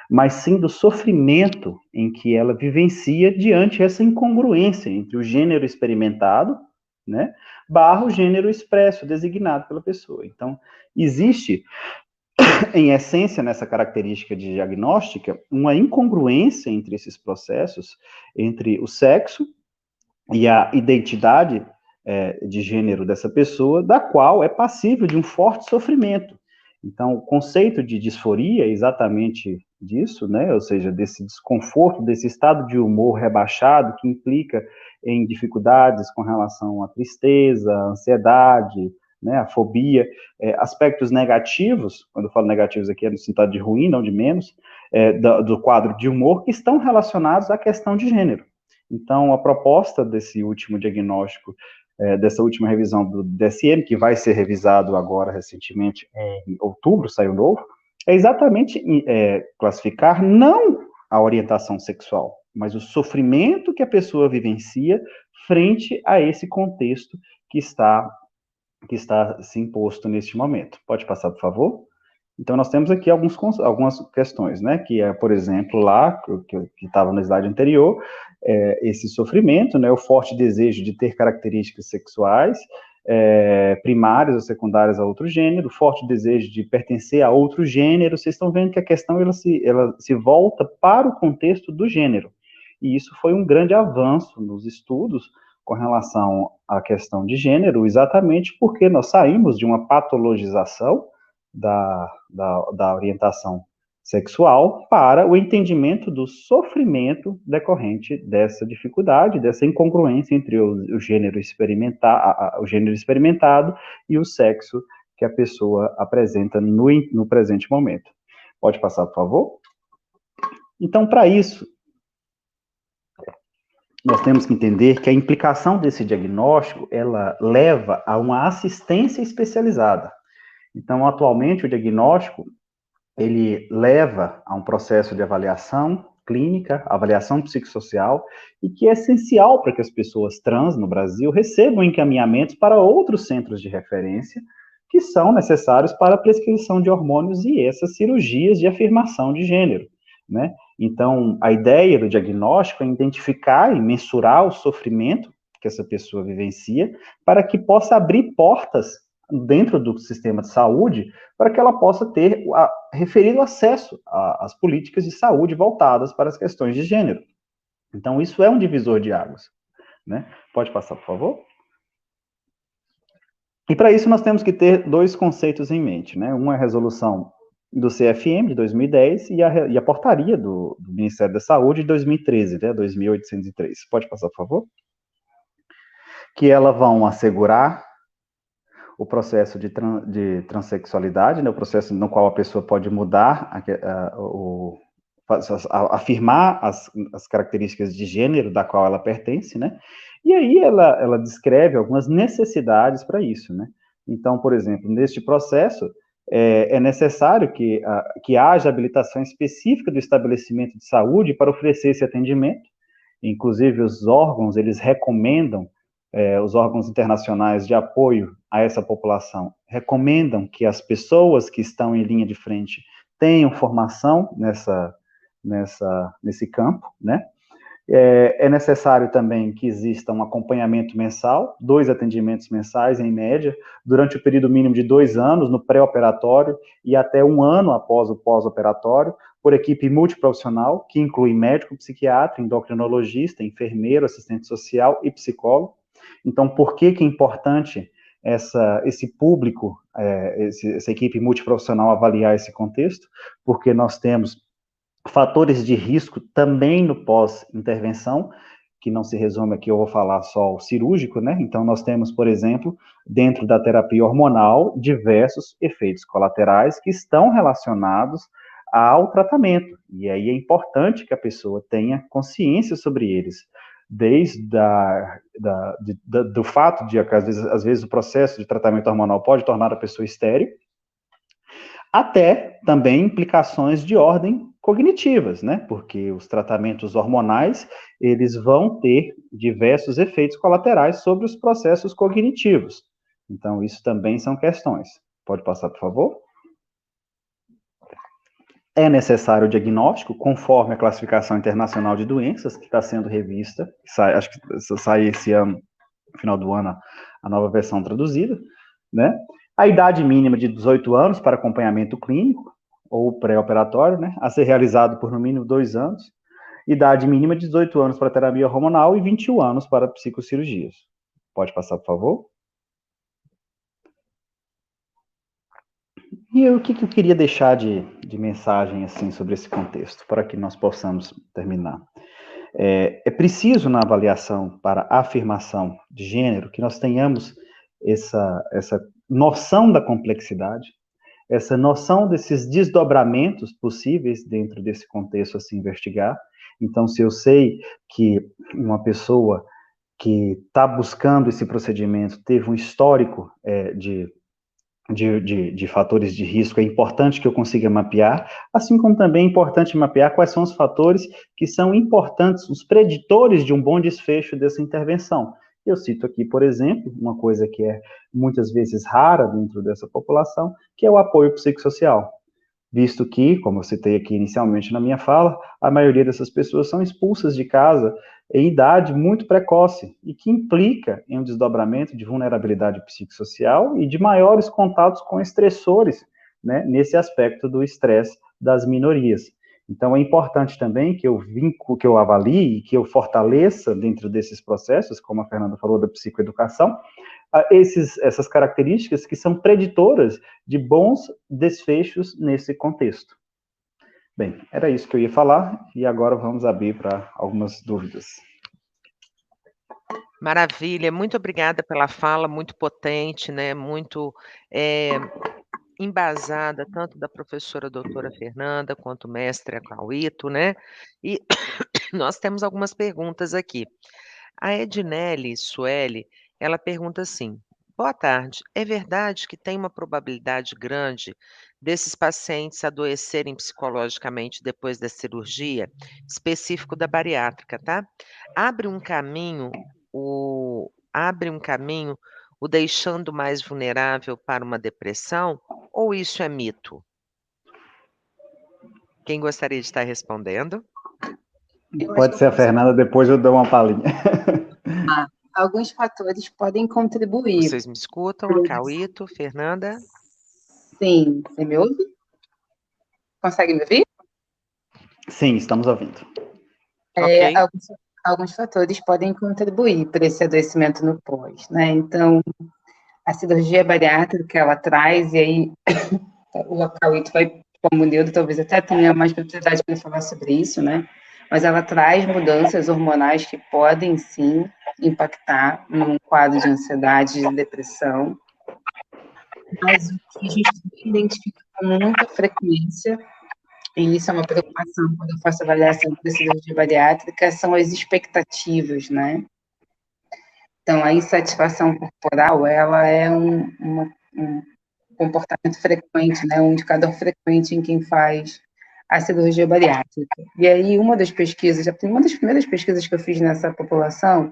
mas sim do sofrimento em que ela vivencia diante essa incongruência entre o gênero experimentado, né, barra o gênero expresso, designado pela pessoa. Então, existe, em essência, nessa característica de diagnóstica, uma incongruência entre esses processos, entre o sexo e a identidade de gênero dessa pessoa, da qual é passível de um forte sofrimento. Então, o conceito de disforia é exatamente disso, né? Ou seja, desse desconforto, desse estado de humor rebaixado que implica em dificuldades com relação à tristeza, à ansiedade, né, a fobia, aspectos negativos, quando eu falo negativos aqui é no sentido de ruim, não de menos, do quadro de humor, que estão relacionados à questão de gênero. Então, a proposta desse último diagnóstico, dessa última revisão do DSM, que vai ser revisado agora recentemente, em outubro, saiu novo, é exatamente classificar não a orientação sexual, mas o sofrimento que a pessoa vivencia frente a esse contexto que está se imposto neste momento. Pode passar, por favor? Então, nós temos aqui algumas questões, né, que é, por exemplo, lá, que estava no slide anterior, esse sofrimento, né, o forte desejo de ter características sexuais, primárias ou secundárias a outro gênero, forte desejo de pertencer a outro gênero. Vocês estão vendo que a questão ela se volta para o contexto do gênero. E isso foi um grande avanço nos estudos com relação à questão de gênero, exatamente porque nós saímos de uma patologização da orientação sexual para o entendimento do sofrimento decorrente dessa dificuldade, dessa incongruência entre o gênero experimentado e o sexo que a pessoa apresenta no presente momento. Pode passar, por favor? Então, para isso, nós temos que entender que a implicação desse diagnóstico, ela leva a uma assistência especializada. Então, atualmente, o diagnóstico, ele leva a um processo de avaliação clínica, avaliação psicossocial, e que é essencial para que as pessoas trans no Brasil recebam encaminhamentos para outros centros de referência que são necessários para a prescrição de hormônios e essas cirurgias de afirmação de gênero, né? Então, a ideia do diagnóstico é identificar e mensurar o sofrimento que essa pessoa vivencia para que possa abrir portas dentro do sistema de saúde para que ela possa ter referido acesso às políticas de saúde voltadas para as questões de gênero. Então, isso é um divisor de águas, né? Pode passar, por favor? E para isso nós temos que ter dois conceitos em mente, né? Um é a resolução do CFM de 2010 e a portaria do Ministério da Saúde de 2013, né? 2803. Pode passar, por favor? Que elas vão assegurar o processo de transexualidade, né? O processo no qual a pessoa pode mudar, afirmar as características de gênero da qual ela pertence, né? E aí ela descreve algumas necessidades para isso, né? Então, por exemplo, neste processo, é necessário que haja habilitação específica do estabelecimento de saúde para oferecer esse atendimento. Inclusive, os órgãos, eles recomendam, os órgãos internacionais de apoio a essa população, recomendam que as pessoas que estão em linha de frente tenham formação nesse campo, né? É necessário também que exista um acompanhamento mensal, 2 atendimentos mensais, em média, durante o período mínimo de 2 anos, no pré-operatório, e até 1 ano após o pós-operatório, por equipe multiprofissional, que inclui médico, psiquiatra, endocrinologista, enfermeiro, assistente social e psicólogo. Então, por que é importante esse público, essa equipe multiprofissional avaliar esse contexto? Porque nós temos fatores de risco também no pós-intervenção, que não se resume aqui, eu vou falar só o cirúrgico, né? Então, nós temos, por exemplo, dentro da terapia hormonal, diversos efeitos colaterais que estão relacionados ao tratamento. E aí é importante que a pessoa tenha consciência sobre eles, desde do fato de que, às vezes, o processo de tratamento hormonal pode tornar a pessoa estéril, até também implicações de ordem cognitivas, né? Porque os tratamentos hormonais, eles vão ter diversos efeitos colaterais sobre os processos cognitivos. Então, isso também são questões. Pode passar, por favor? É necessário o diagnóstico, conforme a classificação internacional de doenças, que está sendo revista, acho que sai esse ano, no final do ano, a nova versão traduzida, né? A idade mínima de 18 anos para acompanhamento clínico, ou pré-operatório, né, a ser realizado por no mínimo 2 anos. Idade mínima de 18 anos para terapia hormonal e 21 anos para psicocirurgias. Pode passar, por favor? E o que eu queria deixar de mensagem assim, sobre esse contexto, para que nós possamos terminar? É preciso, na avaliação para a afirmação de gênero, que nós tenhamos essa noção da complexidade, essa noção desses desdobramentos possíveis dentro desse contexto a se investigar. Então, se eu sei que uma pessoa que está buscando esse procedimento teve um histórico de fatores de risco, é importante que eu consiga mapear, assim como também é importante mapear quais são os fatores que são importantes, os preditores de um bom desfecho dessa intervenção. Eu cito aqui, por exemplo, uma coisa que é muitas vezes rara dentro dessa população, que é o apoio psicossocial. visto que, como eu citei aqui inicialmente na minha fala, a maioria dessas pessoas são expulsas de casa em idade muito precoce, e que implica em um desdobramento de vulnerabilidade psicossocial e de maiores contatos com estressores, né, nesse aspecto do estresse das minorias. Então, é importante também que eu avalie e que eu fortaleça dentro desses processos, como a Fernanda falou da psicoeducação, essas características que são preditoras de bons desfechos nesse contexto. Bem, era isso que eu ia falar, e agora vamos abrir para algumas dúvidas. Maravilha, muito obrigada pela fala, muito potente, né, muito embasada, tanto da professora doutora Fernanda, quanto o mestre Cauito, né, e nós temos algumas perguntas aqui. A Ednelly Sueli, ela pergunta assim: boa tarde, é verdade que tem uma probabilidade grande desses pacientes adoecerem psicologicamente depois da cirurgia, específico da bariátrica, tá? Abre um caminho o deixando mais vulnerável para uma depressão, ou isso é mito? Quem gostaria de estar respondendo? Pode ser a Fernanda, depois eu dou uma palhinha. Alguns fatores podem contribuir. Vocês me escutam? Cauito, Fernanda? Sim, você me ouve? Consegue me ouvir? Sim, estamos ouvindo. Ok. Alguns fatores podem contribuir para esse adoecimento no pós, né? Então, a cirurgia bariátrica, ela traz, e aí o Cauito vai, como neuro, talvez até tenha mais propriedade para falar sobre isso, né? Mas ela traz mudanças hormonais que podem, sim, impactar num quadro de ansiedade, de depressão. Mas o que a gente identifica com muita frequência, e isso é uma preocupação quando eu faço avaliação de cirurgia bariátrica, são as expectativas, né? Então, a insatisfação corporal, ela é um comportamento frequente, né? Um indicador frequente em quem faz a cirurgia bariátrica. E aí, uma das primeiras pesquisas que eu fiz nessa população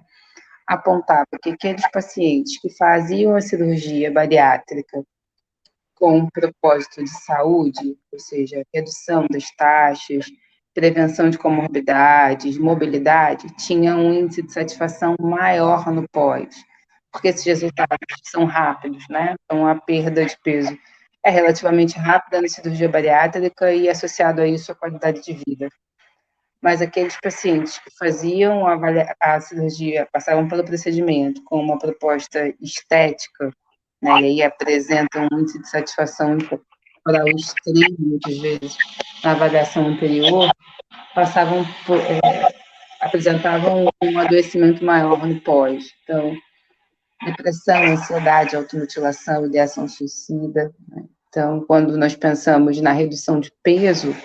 apontava que aqueles pacientes que faziam a cirurgia bariátrica com um propósito de saúde, ou seja, redução das taxas, prevenção de comorbidades, mobilidade, tinham um índice de satisfação maior no pós, porque esses resultados são rápidos, né? Então, a perda de peso é relativamente rápida na cirurgia bariátrica e associado a isso a qualidade de vida. Mas aqueles pacientes que faziam a cirurgia, passavam pelo procedimento com uma proposta estética, né, e aí apresentam um índice de satisfação corporal extremo, muitas vezes, na avaliação anterior, apresentavam um adoecimento maior no pós. Então, depressão, ansiedade, automutilação, ideação suicida, né? Então, quando nós pensamos na redução de peso,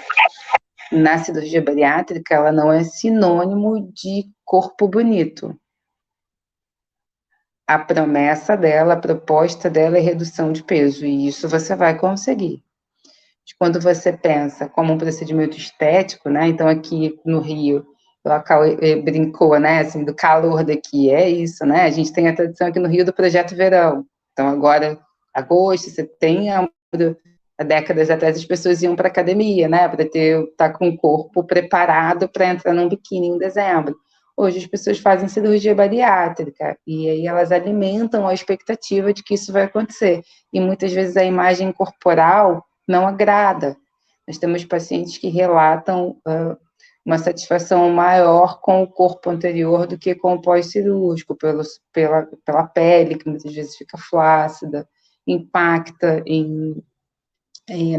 na cirurgia bariátrica, ela não é sinônimo de corpo bonito. A promessa dela, a proposta dela é redução de peso, e isso você vai conseguir. Quando você pensa como um procedimento estético, né? Então, aqui no Rio, o brincou, né? Assim, do calor daqui, é isso, né? A gente tem a tradição aqui no Rio do Projeto Verão. Então, agora, agosto, setembro, há décadas atrás, as pessoas iam para a academia, né? Para estar com o corpo preparado para entrar num biquíni em dezembro. Hoje as pessoas fazem cirurgia bariátrica e aí elas alimentam a expectativa de que isso vai acontecer. E muitas vezes a imagem corporal não agrada. Nós temos pacientes que relatam uma satisfação maior com o corpo anterior do que com o pós-cirúrgico, pela pele, que muitas vezes fica flácida, impacta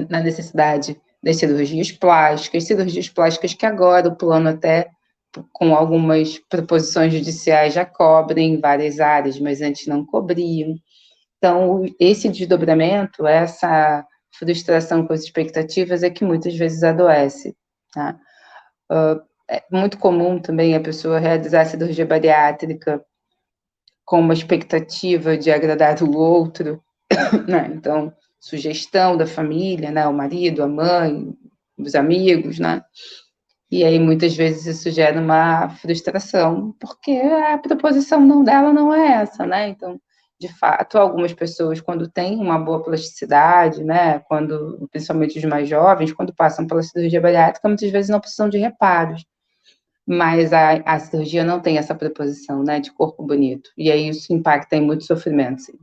na necessidade das cirurgias plásticas que agora o plano até com algumas proposições judiciais já cobrem em várias áreas, mas antes não cobriam. Então, esse desdobramento, essa frustração com as expectativas é que muitas vezes adoece, tá? É muito comum também a pessoa realizar a cirurgia bariátrica com uma expectativa de agradar o outro, né? Então, sugestão da família, né? O marido, a mãe, os amigos, né? E aí, muitas vezes, isso gera uma frustração, porque a proposição dela não é essa, né? Então, de fato, algumas pessoas, quando têm uma boa plasticidade, né, principalmente os mais jovens, quando passam pela cirurgia bariátrica, muitas vezes não precisam de reparos. Mas a cirurgia não tem essa preposição, né, de corpo bonito. E aí isso impacta em muito sofrimento, sim.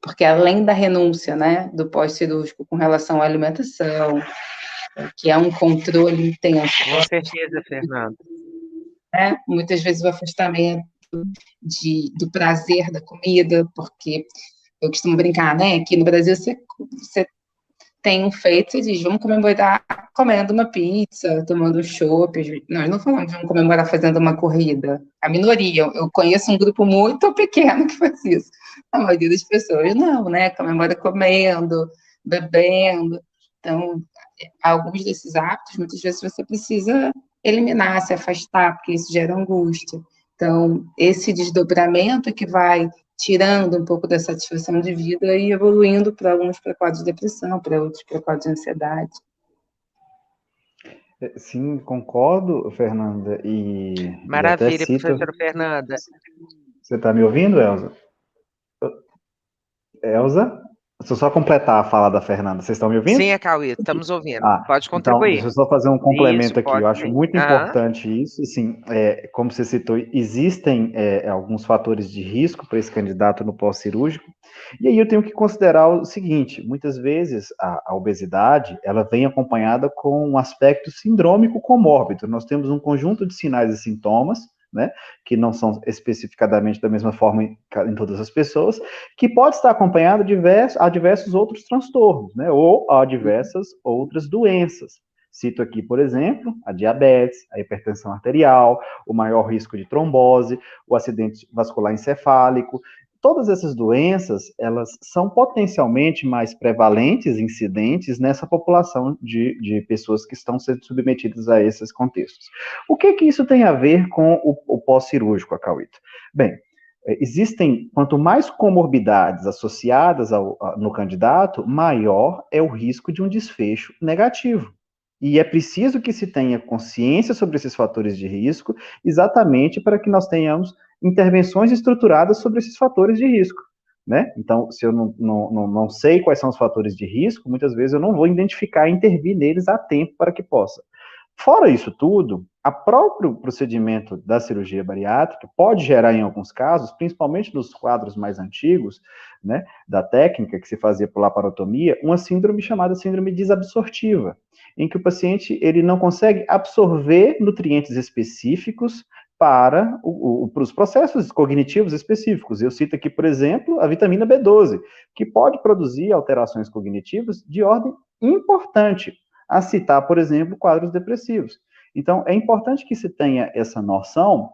Porque além da renúncia, né, do pós-cirúrgico com relação à alimentação, que é um controle intenso. Com certeza, Fernanda. Né, muitas vezes o afastamento do prazer da comida, porque eu costumo brincar, né, aqui no Brasil você tem um feito e diz, vamos comemorar comendo uma pizza, tomando um chopp. Nós não falamos de vamos comemorar fazendo uma corrida. A minoria, eu conheço um grupo muito pequeno que faz isso. A maioria das pessoas não, né? Comemora comendo, bebendo. Então, alguns desses hábitos, muitas vezes você precisa eliminar, se afastar, porque isso gera angústia. Então, esse desdobramento é que vai tirando um pouco da satisfação de vida e evoluindo para alguns para quadros de depressão, para outros para quadros de ansiedade. Sim, concordo, Fernanda, Maravilha, professora Fernanda. Você está me ouvindo, Elza? Elza? Deixa eu só completar a fala da Fernanda. Vocês estão me ouvindo? Sim, Cauê, estamos ouvindo. Pode contribuir. Então, deixa eu só fazer um complemento aqui. Eu acho muito Aham. importante isso. Assim, como você citou, existem alguns fatores de risco para esse candidato no pós-cirúrgico. E aí eu tenho que considerar o seguinte: muitas vezes a obesidade ela vem acompanhada com um aspecto sindrômico comórbido. Nós temos um conjunto de sinais e sintomas, né, que não são especificadamente da mesma forma em todas as pessoas, que pode estar acompanhado a diversos outros transtornos, né, ou a diversas outras doenças. Cito aqui, por exemplo, a diabetes, a hipertensão arterial, o maior risco de trombose, o acidente vascular encefálico. Todas essas doenças, elas são potencialmente mais prevalentes, incidentes, nessa população de pessoas que estão sendo submetidas a esses contextos. O que isso tem a ver com o pós-cirúrgico, Acauíto? Bem, quanto mais comorbidades associadas no candidato, maior é o risco de um desfecho negativo. E é preciso que se tenha consciência sobre esses fatores de risco, exatamente para que nós tenhamos intervenções estruturadas sobre esses fatores de risco, né? Então, se eu não sei quais são os fatores de risco, muitas vezes eu não vou identificar e intervir neles a tempo para que possa. Fora isso tudo, o próprio procedimento da cirurgia bariátrica pode gerar, em alguns casos, principalmente nos quadros mais antigos, né, da técnica que se fazia por laparotomia, uma síndrome chamada síndrome desabsortiva, em que o paciente ele não consegue absorver nutrientes específicos para os processos cognitivos específicos. Eu cito aqui, por exemplo, a vitamina B12, que pode produzir alterações cognitivas de ordem importante, a citar, por exemplo, quadros depressivos. Então, é importante que se tenha essa noção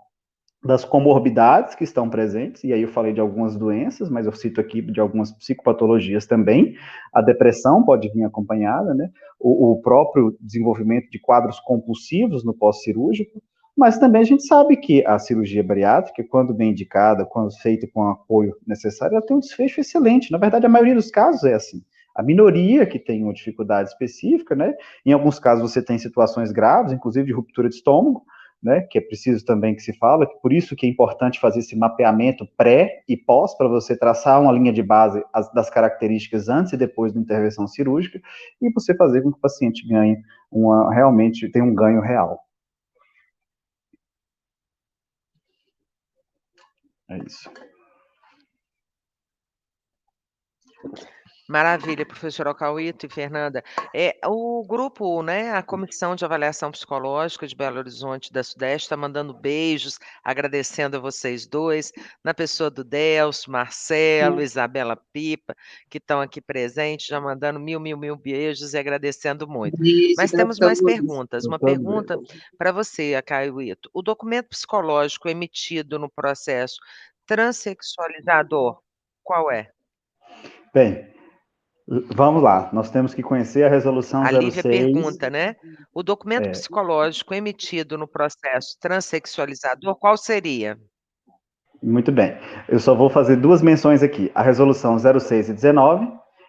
das comorbidades que estão presentes, e aí eu falei de algumas doenças, mas eu cito aqui de algumas psicopatologias também. A depressão pode vir acompanhada, né? O próprio desenvolvimento de quadros compulsivos no pós-cirúrgico, mas também a gente sabe que a cirurgia bariátrica, quando bem indicada, quando feita com o apoio necessário, ela tem um desfecho excelente. Na verdade, a maioria dos casos é assim. A minoria que tem uma dificuldade específica, né? Em alguns casos você tem situações graves, inclusive de ruptura de estômago, né, que é preciso também que se fala, por isso que é importante fazer esse mapeamento pré e pós, para você traçar uma linha de base das características antes e depois da intervenção cirúrgica, e você fazer com que o paciente ganhe realmente tenha um ganho real. É isso. Maravilha, professor Cauíto e Fernanda. O grupo, né, a Comissão de Avaliação Psicológica de Belo Horizonte da Sudeste está mandando beijos, agradecendo a vocês dois, na pessoa do Delcio, Marcelo, Isabela Pipa, que estão aqui presentes, já mandando mil beijos e agradecendo muito. Mas temos mais perguntas. Uma pergunta para você, Cauíto. O documento psicológico emitido no processo transexualizador, qual é? Bem, vamos lá, nós temos que conhecer a resolução 06. A Lívia pergunta, né? O documento psicológico emitido no processo transexualizador, qual seria? Muito bem. Eu só vou fazer duas menções aqui. A resolução 06 e 19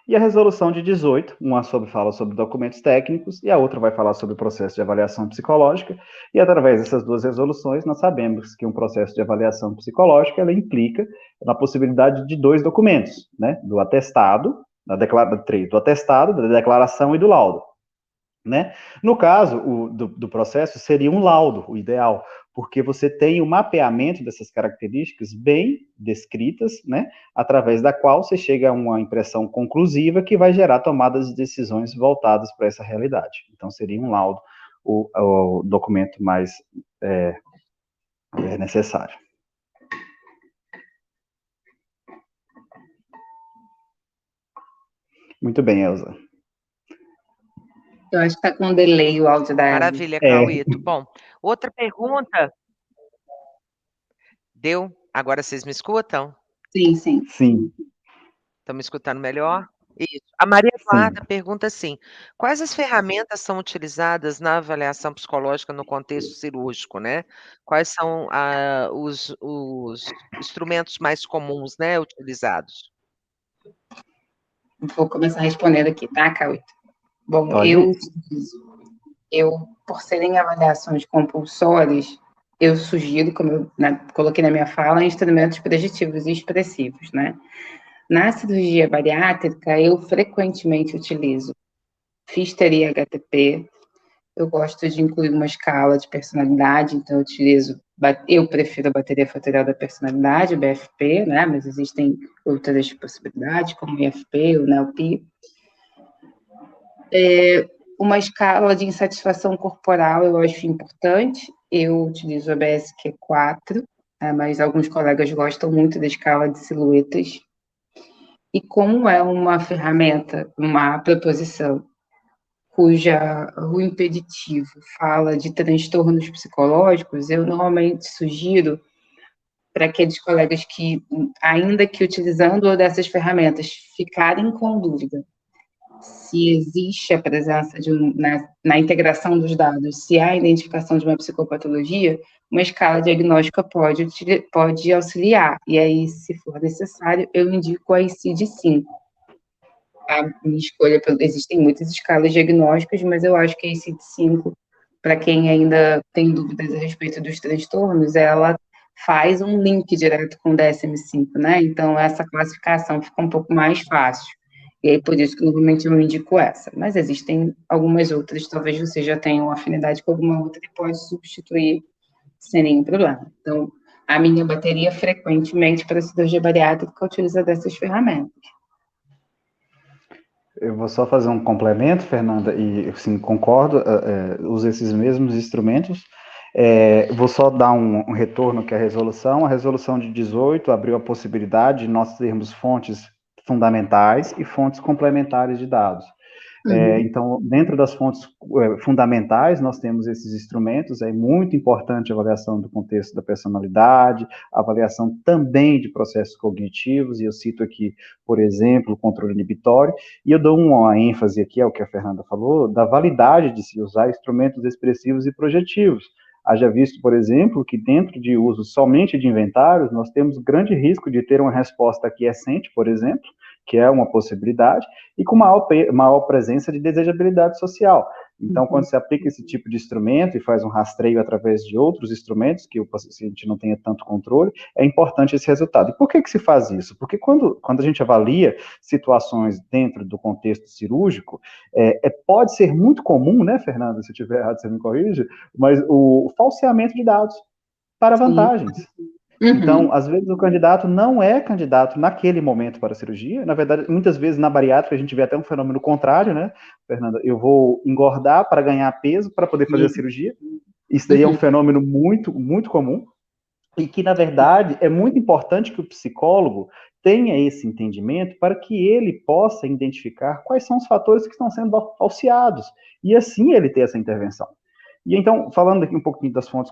E a resolução de 18, uma fala sobre documentos técnicos e a outra vai falar sobre o processo de avaliação psicológica, e através dessas duas resoluções nós sabemos que um processo de avaliação psicológica ela implica na possibilidade de dois documentos, né, do atestado, do atestado, da declaração e do laudo. Né? No caso do processo, seria um laudo, o ideal, porque você tem o mapeamento dessas características bem descritas, né, através da qual você chega a uma impressão conclusiva que vai gerar tomadas de decisões voltadas para essa realidade. Então, seria um laudo o documento mais necessário. Muito bem, Elza. Eu acho que está com um delay o áudio da Elza. Maravilha, Cauito. Bom, outra pergunta. Deu? Agora vocês me escutam? Sim, sim. Sim. Estão me escutando melhor? Isso. A Maria Eduarda pergunta assim: quais as ferramentas são utilizadas na avaliação psicológica no contexto cirúrgico, né? Quais são os instrumentos mais comuns, né, utilizados? Vou começar respondendo aqui, tá, Cauito? Bom, eu, por serem avaliações compulsórias, eu sugiro, como eu coloquei na minha fala, instrumentos preditivos e expressivos, né? Na cirurgia bariátrica, eu frequentemente utilizo Pfister e HTP. Eu gosto de incluir uma escala de personalidade, então eu prefiro a bateria fatorial da personalidade, o BFP, né? Mas existem outras possibilidades, como o IFP, o NELP. Uma escala de insatisfação corporal eu acho importante. Eu utilizo a BSQ-4, mas alguns colegas gostam muito da escala de silhuetas. E como é uma ferramenta, uma proposição, o impeditivo fala de transtornos psicológicos, eu normalmente sugiro para aqueles colegas que, ainda que utilizando uma dessas ferramentas, ficarem com dúvida se existe a presença na integração dos dados, se há a identificação de uma psicopatologia, uma escala diagnóstica pode auxiliar. E aí, se for necessário, eu indico a ICD-5. A minha escolha, existem muitas escalas diagnósticas, mas eu acho que a ICD-5, para quem ainda tem dúvidas a respeito dos transtornos, ela faz um link direto com o DSM-5, né? Então, essa classificação fica um pouco mais fácil. E aí, por isso que normalmente eu indico essa. Mas existem algumas outras, talvez você já tenha uma afinidade com alguma outra que pode substituir sem nenhum problema. Então, a minha bateria, frequentemente, para cirurgia bariátrica, utiliza dessas ferramentas. Eu vou só fazer um complemento, Fernanda, e sim, concordo, uso esses mesmos instrumentos. Vou só dar um retorno que a resolução de 18 abriu a possibilidade de nós termos fontes fundamentais e fontes complementares de dados. Então, dentro das fontes fundamentais, nós temos esses instrumentos, é muito importante a avaliação do contexto da personalidade, a avaliação também de processos cognitivos, e eu cito aqui, por exemplo, o controle inibitório, e eu dou uma ênfase aqui ao que a Fernanda falou, da validade de se usar instrumentos expressivos e projetivos. Haja visto, por exemplo, que dentro de uso somente de inventários, nós temos grande risco de ter uma resposta aquiescente, por exemplo, que é uma possibilidade, e com maior presença de desejabilidade social. Então, quando se aplica esse tipo de instrumento e faz um rastreio através de outros instrumentos, que o paciente não tenha tanto controle, é importante esse resultado. E por que se faz isso? Porque quando a gente avalia situações dentro do contexto cirúrgico, pode ser muito comum, né, Fernanda, se eu estiver errado, você me corrige, mas o falseamento de dados para vantagens. Então, às vezes o candidato não é candidato naquele momento para a cirurgia. Na verdade, muitas vezes na bariátrica a gente vê até um fenômeno contrário, né, Fernanda? Eu vou engordar para ganhar peso para poder fazer a cirurgia. Isso daí é um fenômeno muito, muito comum e que, na verdade, é muito importante que o psicólogo tenha esse entendimento para que ele possa identificar quais são os fatores que estão sendo falseados e assim ele ter essa intervenção. E então, falando aqui um pouquinho das fontes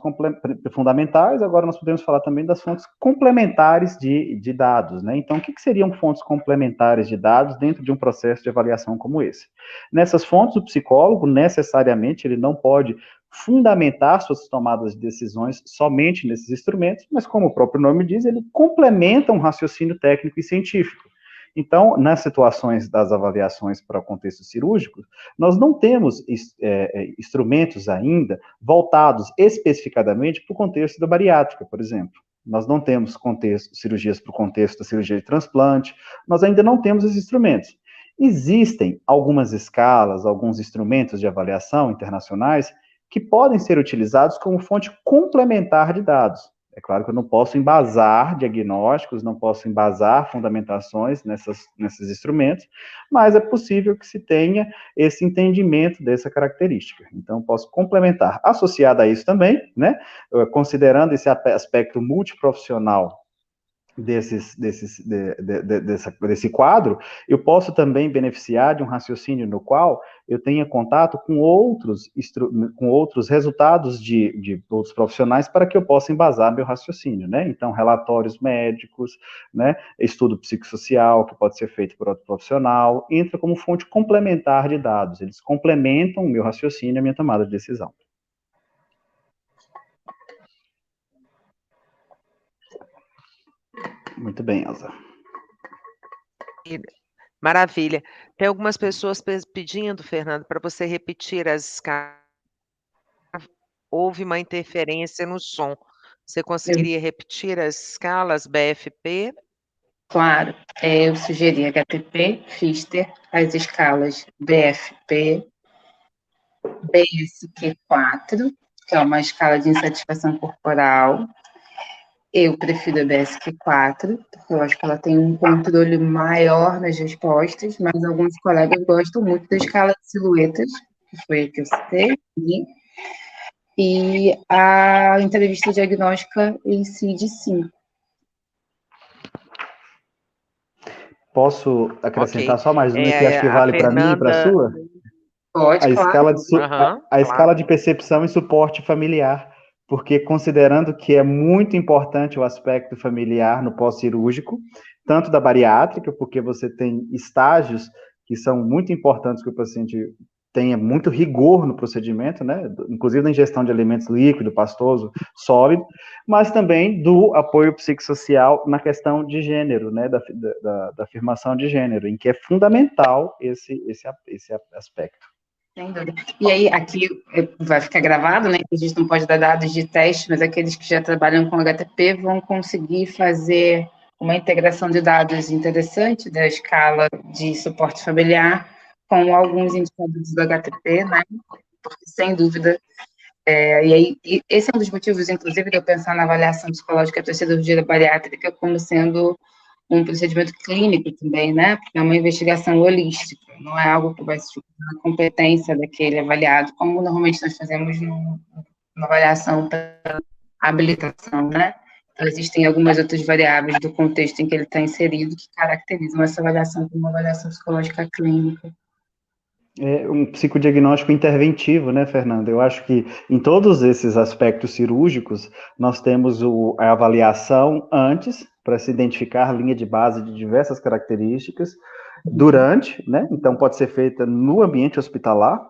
fundamentais, agora nós podemos falar também das fontes complementares de dados, né? Então, o que seriam fontes complementares de dados dentro de um processo de avaliação como esse? Nessas fontes, o psicólogo, necessariamente, ele não pode fundamentar suas tomadas de decisões somente nesses instrumentos, mas como o próprio nome diz, ele complementa um raciocínio técnico e científico. Então, nas situações das avaliações para o contexto cirúrgico, nós não temos instrumentos ainda voltados especificadamente para o contexto da bariátrica, por exemplo. Nós não temos cirurgias para o contexto da cirurgia de transplante, nós ainda não temos esses instrumentos. Existem algumas escalas, alguns instrumentos de avaliação internacionais que podem ser utilizados como fonte complementar de dados. É claro que eu não posso embasar diagnósticos, não posso embasar fundamentações nesses instrumentos, mas é possível que se tenha esse entendimento dessa característica. Então, posso complementar. Associado a isso também, né, considerando esse aspecto multiprofissional desse quadro, eu posso também beneficiar de um raciocínio no qual eu tenha contato com outros resultados de outros profissionais para que eu possa embasar meu raciocínio, né? Então, relatórios médicos, né? Estudo psicossocial que pode ser feito por outro profissional, entra como fonte complementar de dados. Eles complementam o meu raciocínio e a minha tomada de decisão. Muito bem, Elza. Maravilha. Tem algumas pessoas pedindo, Fernando, para você repetir as escalas. Houve uma interferência no som. Você conseguiria repetir as escalas BFP? Claro, eu sugeri HTP, Pfister, as escalas BFP, BSQ4, que é uma escala de insatisfação corporal. Eu prefiro a BSQ4, porque eu acho que ela tem um controle maior nas respostas, mas alguns colegas gostam muito da escala de silhuetas, que foi a que eu citei, e a entrevista diagnóstica em si de 5. Posso acrescentar só mais uma que acho que a vale para mim e para a Fernanda... sua? Pode, claro. A escala de percepção e suporte familiar, porque considerando que é muito importante o aspecto familiar no pós-cirúrgico, tanto da bariátrica, porque você tem estágios que são muito importantes que o paciente tenha muito rigor no procedimento, né? Inclusive na ingestão de alimentos líquido, pastoso, sólido, mas também do apoio psicossocial na questão de gênero, né? Da afirmação de gênero, em que é fundamental esse aspecto. Sem dúvida. E aí, aqui vai ficar gravado, né? A gente não pode dar dados de teste, mas aqueles que já trabalham com HTP vão conseguir fazer uma integração de dados interessante da escala de suporte familiar com alguns indicadores do HTP, né? Porque, sem dúvida, e aí, esse é um dos motivos, inclusive, de eu pensar na avaliação psicológica da cirurgia bariátrica como sendo um procedimento clínico também, né? Porque é uma investigação holística, não é algo que vai se na competência daquele avaliado, como normalmente nós fazemos numa avaliação para habilitação, né? Então, existem algumas outras variáveis do contexto em que ele está inserido que caracterizam essa avaliação como uma avaliação psicológica clínica. É um psicodiagnóstico interventivo, né, Fernanda? Eu acho que em todos esses aspectos cirúrgicos, nós temos a avaliação antes, para se identificar linha de base de diversas características, durante, né? Então, pode ser feita no ambiente hospitalar,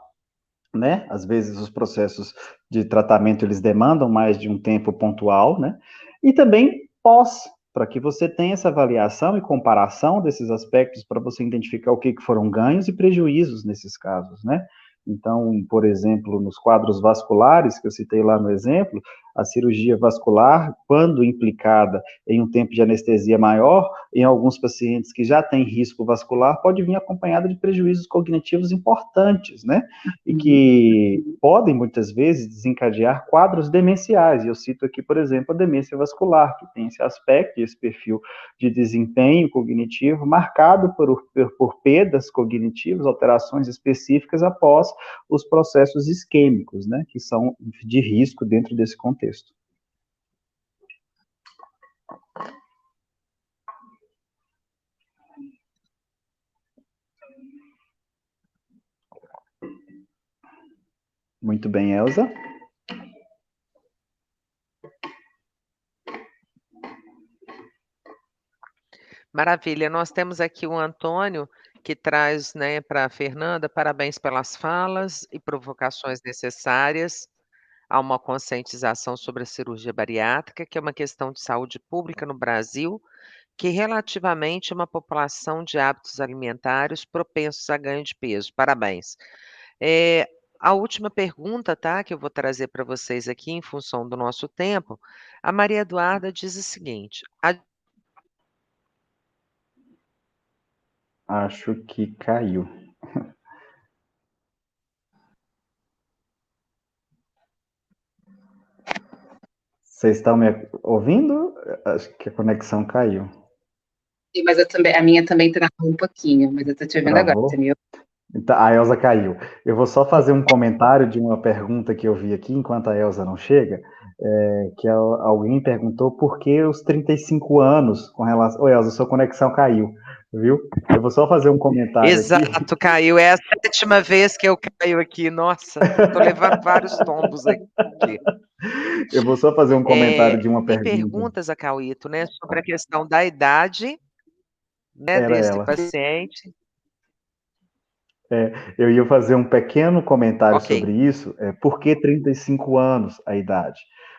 né? Às vezes, os processos de tratamento, eles demandam mais de um tempo pontual, né? E também pós, para que você tenha essa avaliação e comparação desses aspectos para você identificar o que foram ganhos e prejuízos nesses casos, né? Então, por exemplo, nos quadros vasculares, que eu citei lá no exemplo, a cirurgia vascular, quando implicada em um tempo de anestesia maior, em alguns pacientes que já têm risco vascular, pode vir acompanhada de prejuízos cognitivos importantes, né? E que podem, muitas vezes, desencadear quadros demenciais. E eu cito aqui, por exemplo, a demência vascular, que tem esse aspecto, esse perfil de desempenho cognitivo marcado por perdas cognitivas, alterações específicas após os processos isquêmicos, né, que são de risco dentro desse contexto. Muito bem, Elza. Maravilha. Nós temos aqui o Antônio, que traz, né, para a Fernanda, parabéns pelas falas e provocações necessárias a uma conscientização sobre a cirurgia bariátrica, que é uma questão de saúde pública no Brasil, que relativamente uma população de hábitos alimentares propensos a ganho de peso. Parabéns. Eh, a última pergunta, tá, que eu vou trazer para vocês aqui em função do nosso tempo, a Maria Eduarda diz o seguinte: Acho que caiu. Vocês estão me ouvindo? Acho que a conexão caiu. Sim, mas a minha também travou um pouquinho, mas eu estou te ouvindo agora. Você Travou? me ouve? Então, a Elza caiu. Eu vou só fazer um comentário de uma pergunta que eu vi aqui, enquanto a Elza não chega, que alguém perguntou por que os 35 anos com relação... Ô, Elza, sua conexão caiu, viu? Eu vou só fazer um comentário aqui. exato, caiu. É a sétima vez que eu caio aqui. Nossa, tô levando vários tombos aqui. Eu vou só fazer um comentário de uma Tem pergunta. perguntas, Acauíto, né, sobre a questão da idade, né, Era desse ela. paciente. Eu ia fazer um pequeno comentário Ok. sobre isso. Por que 35 anos a idade?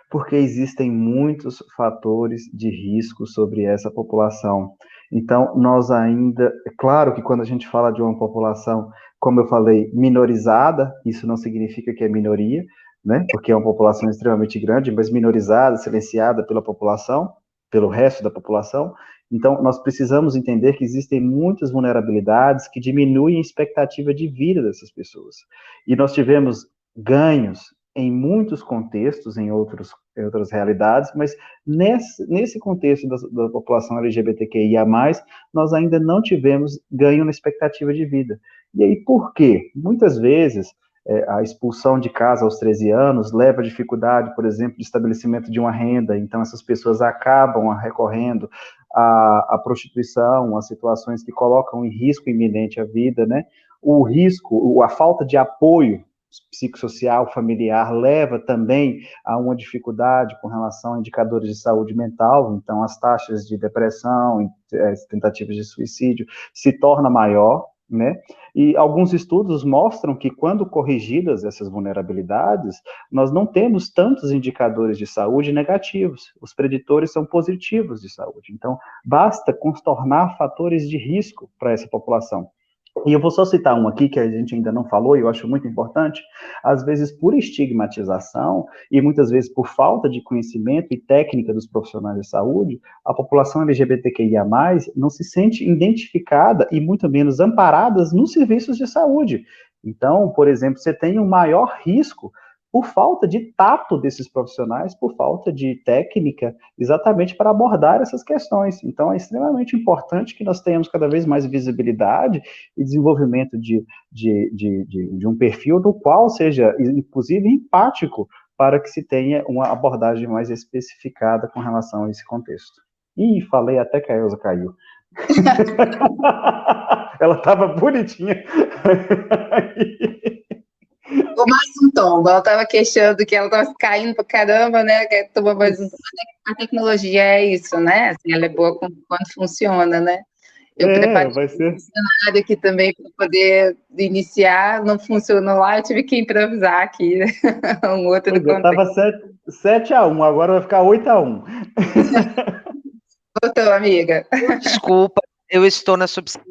Porque existem muitos fatores de risco sobre essa população. Então, nós ainda. É claro que quando a gente fala de uma população, como eu falei, minorizada, isso não significa que é minoria, né? Porque é uma população extremamente grande, mas minorizada, silenciada pela população, pelo resto da população. Então, nós precisamos entender que existem muitas vulnerabilidades que diminuem a expectativa de vida dessas pessoas. E nós tivemos ganhos em muitos contextos, em outras realidades, mas nesse contexto da população LGBTQIA+, nós ainda não tivemos ganho na expectativa de vida. E aí, por quê? Muitas vezes, a expulsão de casa aos 13 anos leva a dificuldade, por exemplo, de estabelecimento de uma renda, então essas pessoas acabam recorrendo à prostituição, a situações que colocam em risco iminente a vida, né? O risco, a falta de apoio psicossocial, familiar, leva também a uma dificuldade com relação a indicadores de saúde mental, então as taxas de depressão, tentativas de suicídio se torna maior, né? E alguns estudos mostram que quando corrigidas essas vulnerabilidades, nós não temos tantos indicadores de saúde negativos, os preditores são positivos de saúde. Então, basta contornar fatores de risco para essa população. E eu vou só citar um aqui que a gente ainda não falou e eu acho muito importante. Às vezes, por estigmatização e muitas vezes por falta de conhecimento e técnica dos profissionais de saúde, a população LGBTQIA+, não se sente identificada e muito menos amparadas nos serviços de saúde. Então, por exemplo, você tem um maior risco por falta de tato desses profissionais, por falta de técnica, exatamente para abordar essas questões. Então, é extremamente importante que nós tenhamos cada vez mais visibilidade e desenvolvimento de um perfil do qual seja, inclusive, empático, para que se tenha uma abordagem mais especificada com relação a esse contexto. Ih, falei até que a Elza caiu. Ela estava bonitinha. Ou mais um tombo. Ela estava queixando que ela estava caindo pra caramba, né? Que tomou mais um tombo. A tecnologia é isso, né? Assim, ela é boa quando funciona, né? Eu preparei Vai ser. um cenário aqui também para poder iniciar, não funcionou lá, eu tive que improvisar aqui, né? Um outro Pois é, contexto. estava 7-1, agora vai ficar 8-1. Voltou, amiga. Desculpa, eu estou na subsede,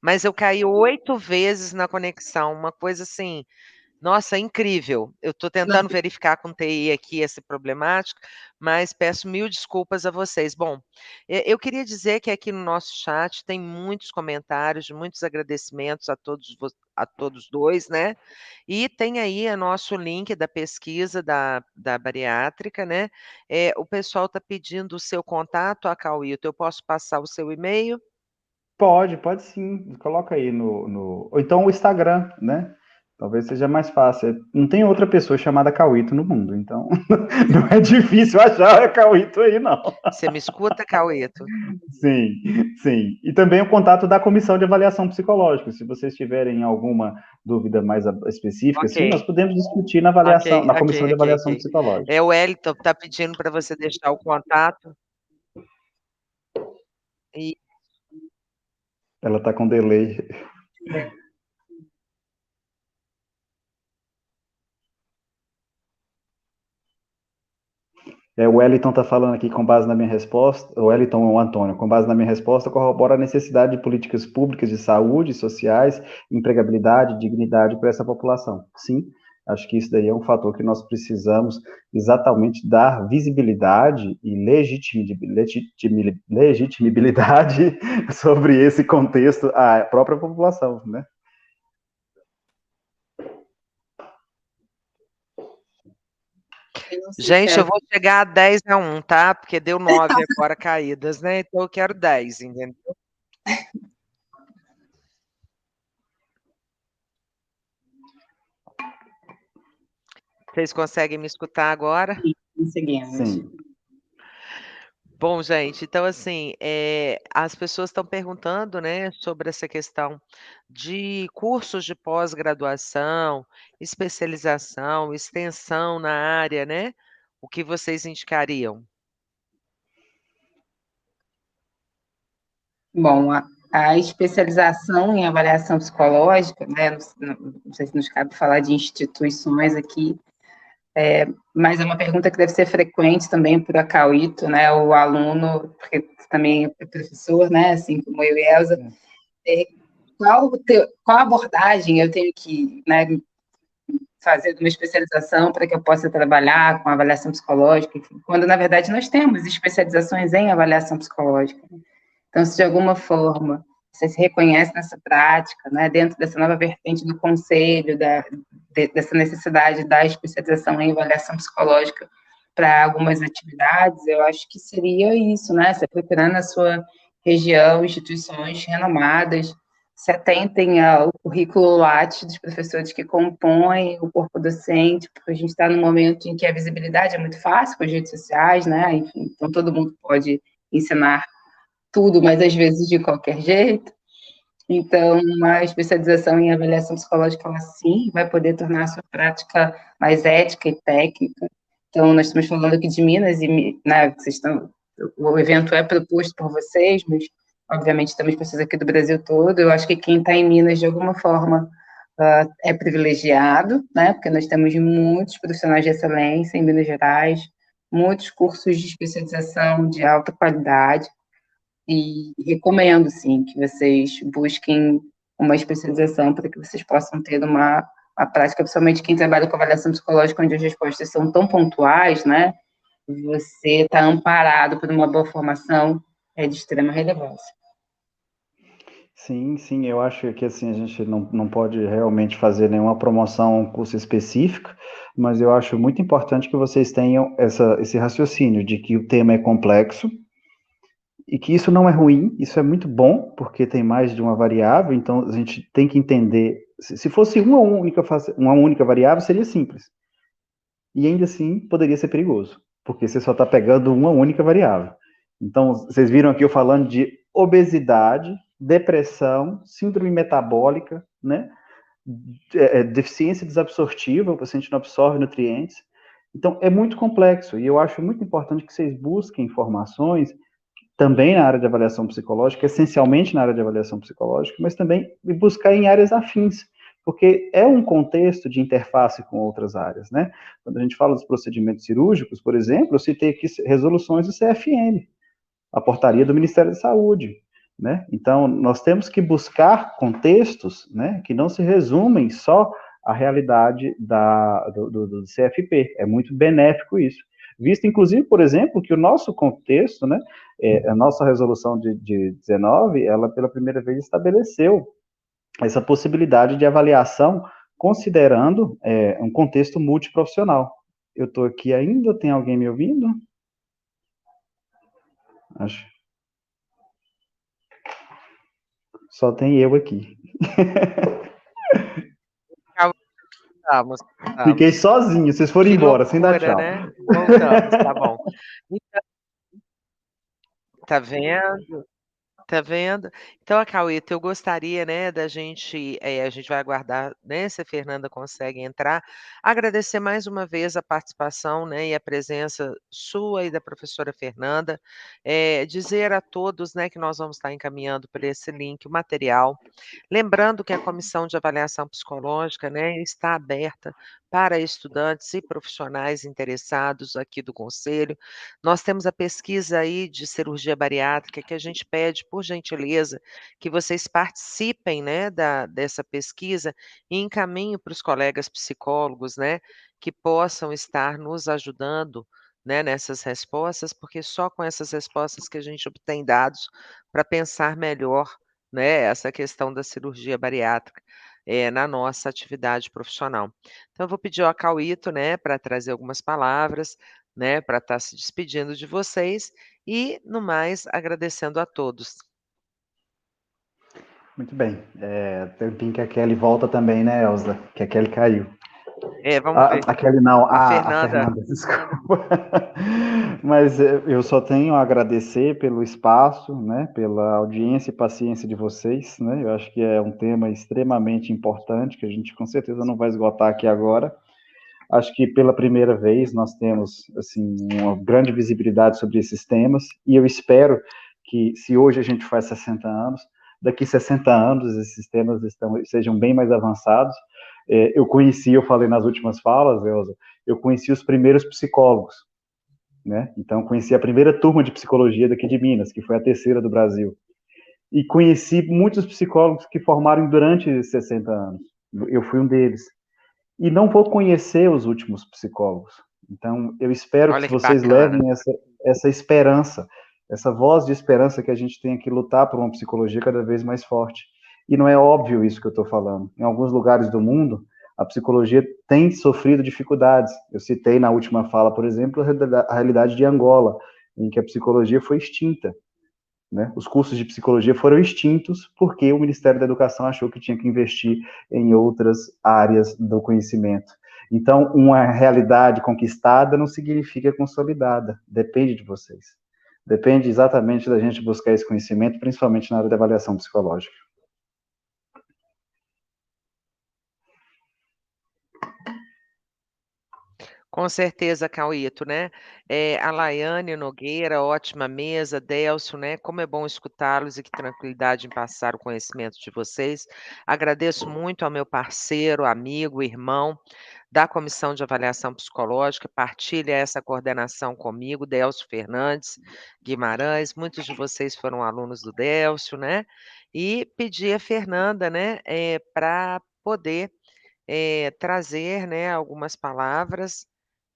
mas eu caí 8 vezes na conexão, uma coisa assim, nossa, incrível. Eu estou tentando verificar com TI aqui essa problemática, mas peço mil desculpas a vocês. Bom, eu queria dizer que aqui no nosso chat tem muitos comentários, muitos agradecimentos a todos dois, né? E tem aí o nosso link da pesquisa da bariátrica, né? O pessoal está pedindo o seu contato, Acauíto. Eu posso passar o seu e-mail? Pode sim. Coloca aí ou então o Instagram, né? Talvez seja mais fácil. Não tem outra pessoa chamada Cauíto no mundo, então não é difícil achar Cauíto aí, não. Você me escuta, Cauíto? Sim, sim. E também o contato da comissão de avaliação psicológica. Se vocês tiverem alguma dúvida mais específica, sim, nós Ok. podemos discutir na avaliação, Ok, na ok, comissão de ok, avaliação ok. psicológica. O Wellington está pedindo para você deixar o contato. E Ela está com delay. O Wellington está falando aqui com base na minha resposta, o Wellington ou o Antônio, com base na minha resposta, corrobora a necessidade de políticas públicas de saúde, sociais, empregabilidade, dignidade para essa população. Sim, acho que isso daí é um fator que nós precisamos exatamente dar visibilidade e legitimidade sobre esse contexto à própria população, né? Gente, eu vou chegar a 10-1, tá? Porque deu 9 agora caídas, né? Então eu quero 10, entendeu? Vocês conseguem me escutar agora? Conseguimos. Sim. Bom, gente, então assim, as pessoas estão perguntando, né, sobre essa questão de cursos de pós-graduação, especialização, extensão na área, né? O que vocês indicariam? Bom, a especialização em avaliação psicológica, né, não sei se nos cabe falar de instituições aqui, mas é uma pergunta que deve ser frequente também para o Cauito, né, o aluno, porque também é professor, né, assim como eu e Elza, qual abordagem eu tenho que, né, fazer uma especialização para que eu possa trabalhar com avaliação psicológica, enfim, quando, na verdade, nós temos especializações em avaliação psicológica. Então, se de alguma forma você se reconhece nessa prática, né, dentro dessa nova vertente do conselho, dessa necessidade da especialização em avaliação psicológica para algumas atividades, eu acho que seria isso, né, você procurar na sua região instituições renomadas, se atentem ao currículo Lattes dos professores que compõem o corpo docente, porque a gente está num momento em que a visibilidade é muito fácil com as redes sociais, né, enfim, então todo mundo pode ensinar tudo, mas às vezes de qualquer jeito. Então, uma especialização em avaliação psicológica, ela sim vai poder tornar a sua prática mais ética e técnica. Então, nós estamos falando aqui de Minas, e né, o evento é proposto por vocês, mas, obviamente, temos pessoas aqui do Brasil todo. Eu acho que quem está em Minas, de alguma forma, é privilegiado, né, porque nós temos muitos profissionais de excelência em Minas Gerais, muitos cursos de especialização de alta qualidade, e recomendo, sim, que vocês busquem uma especialização para que vocês possam ter uma prática, principalmente quem trabalha com avaliação psicológica, onde as respostas são tão pontuais, né? Você está amparado por uma boa formação é de extrema relevância. Sim, sim, eu acho que assim, a gente não pode realmente fazer nenhuma promoção a um curso específico, mas eu acho muito importante que vocês tenham esse raciocínio de que o tema é complexo e que isso não é ruim, isso é muito bom, porque tem mais de uma variável, então a gente tem que entender. Se fosse uma única variável, seria simples. E ainda assim poderia ser perigoso, porque você só está pegando uma única variável. Então, vocês viram aqui eu falando de obesidade, depressão, síndrome metabólica, né? Deficiência desabsortiva, o paciente não absorve nutrientes. Então, é muito complexo, e eu acho muito importante que vocês busquem informações também na área de avaliação psicológica, essencialmente na área de avaliação psicológica, mas também buscar em áreas afins, porque é um contexto de interface com outras áreas, né? Quando a gente fala dos procedimentos cirúrgicos, por exemplo, eu citei aqui resoluções do CFM, a portaria do Ministério da Saúde, né? Então, nós temos que buscar contextos, né, que não se resumem só à realidade do CFP. É muito benéfico isso. Visto, inclusive, por exemplo, que o nosso contexto, né, a nossa resolução de 19, ela pela primeira vez estabeleceu essa possibilidade de avaliação considerando um contexto multiprofissional. Eu estou aqui ainda, tem alguém me ouvindo? Acho. Só tem eu aqui. Vamos. Fiquei sozinho, vocês foram embora, sem dar tchau. Né? Voltamos, tá bom. Então, tá vendo? Tá vendo? Então, Cauíto, eu gostaria, né, da gente, a gente vai aguardar, né, se a Fernanda consegue entrar, agradecer mais uma vez a participação, né, e a presença sua e da professora Fernanda, dizer a todos, né, que nós vamos estar encaminhando para esse link o material, lembrando que a comissão de avaliação psicológica, né, está aberta para estudantes e profissionais interessados aqui do conselho. Nós temos a pesquisa aí de cirurgia bariátrica que a gente pede, por gentileza, que vocês participem, né, dessa pesquisa e encaminhem para os colegas psicólogos, né, que possam estar nos ajudando, né, nessas respostas, porque só com essas respostas que a gente obtém dados para pensar melhor, né, essa questão da cirurgia bariátrica, na nossa atividade profissional. Então eu vou pedir ao Cauito, né, para trazer algumas palavras, né, para estar se despedindo de vocês e, no mais, agradecendo a todos. Muito bem. Tempinho que a Kelly volta também, né, Elza? Que a Kelly caiu. Vamos ver. A Kelly não, A a Fernanda. Fernanda, desculpa. Mas eu só tenho a agradecer pelo espaço, né, pela audiência e paciência de vocês, né? Eu acho que é um tema extremamente importante que a gente com certeza não vai esgotar aqui agora. Acho que pela primeira vez nós temos assim uma grande visibilidade sobre esses temas e eu espero que se hoje a gente faz 60 anos, daqui 60 anos esses temas sejam bem mais avançados. Eu falei nas últimas falas, Elza, eu conheci os primeiros psicólogos, né? Então conheci a primeira turma de psicologia daqui de Minas, que foi a terceira do Brasil. E conheci muitos psicólogos que formaram durante 60 anos. Eu fui um deles e não vou conhecer os últimos psicólogos. Então, eu espero Olha que que vocês bacana. levem essa esperança, essa voz de esperança que a gente tem que lutar por uma psicologia cada vez mais forte. E não é óbvio isso que eu estou falando. Em alguns lugares do mundo, a psicologia tem sofrido dificuldades. Eu citei na última fala, por exemplo, a realidade de Angola, em que a psicologia foi extinta. Né? Os cursos de psicologia foram extintos porque o Ministério da Educação achou que tinha que investir em outras áreas do conhecimento. Então, uma realidade conquistada não significa consolidada, depende de vocês. Depende exatamente da gente buscar esse conhecimento, principalmente na área da avaliação psicológica. Com certeza, Cauito, né? A Laiane Nogueira, ótima mesa, Délcio, né? Como é bom escutá-los e que tranquilidade em passar o conhecimento de vocês. Agradeço muito ao meu parceiro, amigo, irmão da Comissão de Avaliação Psicológica, partilha essa coordenação comigo, Délcio Fernandes Guimarães. Muitos de vocês foram alunos do Délcio, né? E pedir a Fernanda, né, para poder trazer, né, algumas palavras.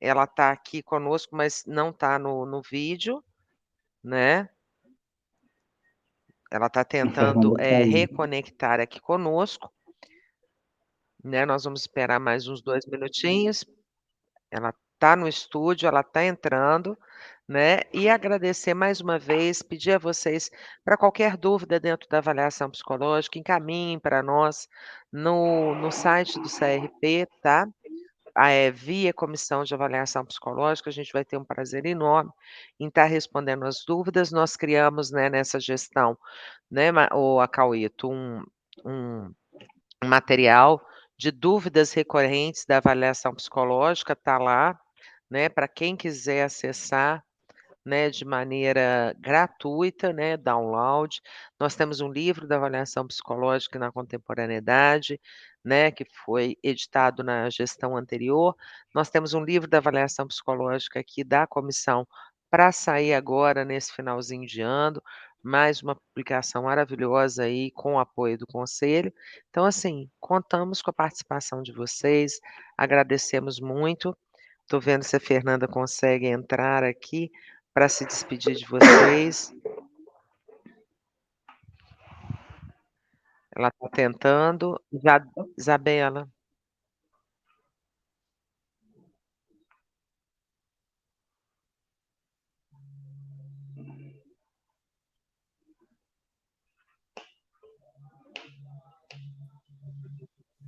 Ela está aqui conosco, mas não está no vídeo, né. Ela está A tentando, Fernanda caiu. reconectar aqui conosco, né, nós vamos esperar mais uns 2 minutinhos. Ela está no estúdio, ela está entrando, né, e agradecer mais uma vez, pedir a vocês, para qualquer dúvida dentro da avaliação psicológica, encaminhem para nós no site do CRP, tá. Via comissão de avaliação psicológica, a gente vai ter um prazer enorme em estar respondendo as dúvidas. Nós criamos, né, nessa gestão, né, o Acauito, um material de dúvidas recorrentes da avaliação psicológica, está lá, né, para quem quiser acessar, né, de maneira gratuita, né, download. Nós temos um livro da avaliação psicológica na contemporaneidade, né, que foi editado na gestão anterior. Nós temos um livro da avaliação psicológica aqui da comissão para sair agora nesse finalzinho de ano, mais uma publicação maravilhosa aí com o apoio do conselho. Então, assim, contamos com a participação de vocês, agradecemos muito. Estou vendo se a Fernanda consegue entrar aqui para se despedir de vocês. Ela está tentando. Isabela.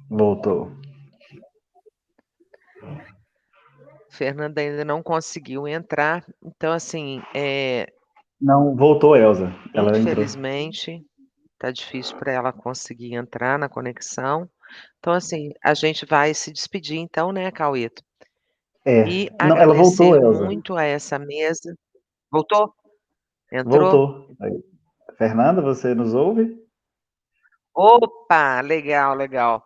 Voltou. Fernanda ainda não conseguiu entrar, então assim, Não, voltou, Elza. Ela entrou. infelizmente, está difícil para ela conseguir entrar na conexão. Então assim, a gente vai se despedir então, né, Cauito? E Não, ela voltou, agradecer Elza. muito a essa mesa. Voltou? Entrou? Voltou. Fernanda, você nos ouve? Opa, legal, legal.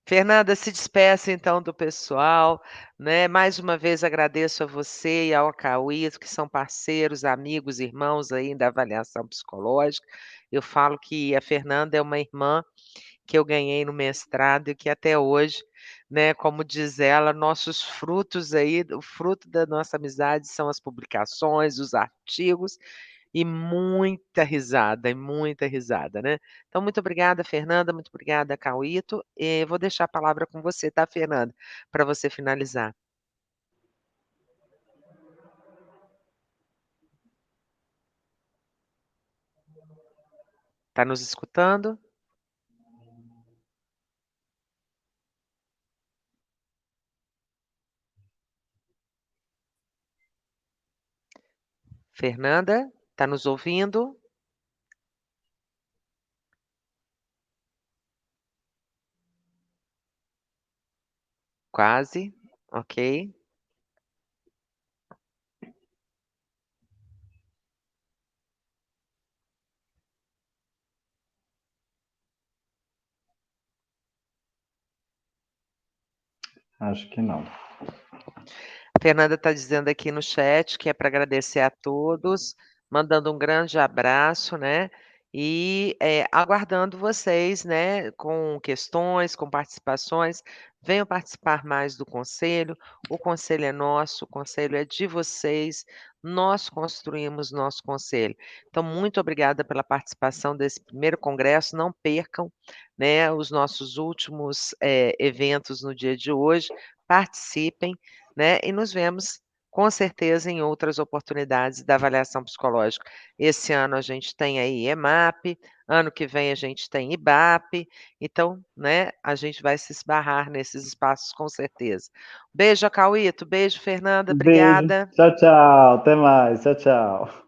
Fernanda, se despeça então do pessoal, né? Mais uma vez agradeço a você e ao Cauíto, que são parceiros, amigos, irmãos aí da avaliação psicológica. Eu falo que a Fernanda é uma irmã que eu ganhei no mestrado e que até hoje, né, como diz ela, nossos frutos aí, o fruto da nossa amizade são as publicações, os artigos e muita risada, né. Então muito obrigada, Fernanda, muito obrigada, Cauíto, vou deixar a palavra com você, tá, Fernanda, para você finalizar. Tá nos escutando? Fernanda, tá nos ouvindo? Quase, ok. Acho que não. A Fernanda está dizendo aqui no chat que é para agradecer a todos, mandando um grande abraço, né, e, aguardando vocês, né, com questões, com participações. Venham participar mais do conselho, o conselho é nosso, o conselho é de vocês, nós construímos nosso conselho. Então muito obrigada pela participação desse primeiro congresso, não percam, né, os nossos últimos, eventos no dia de hoje, participem, né, e nos vemos com certeza em outras oportunidades da avaliação psicológica. Esse ano a gente tem aí EMAP, ano que vem a gente tem IBAP, então, né, a gente vai se esbarrar nesses espaços com certeza. Beijo, Cauíto, beijo, Fernanda, Beijo. obrigada. Tchau, tchau. Até mais. Tchau, tchau.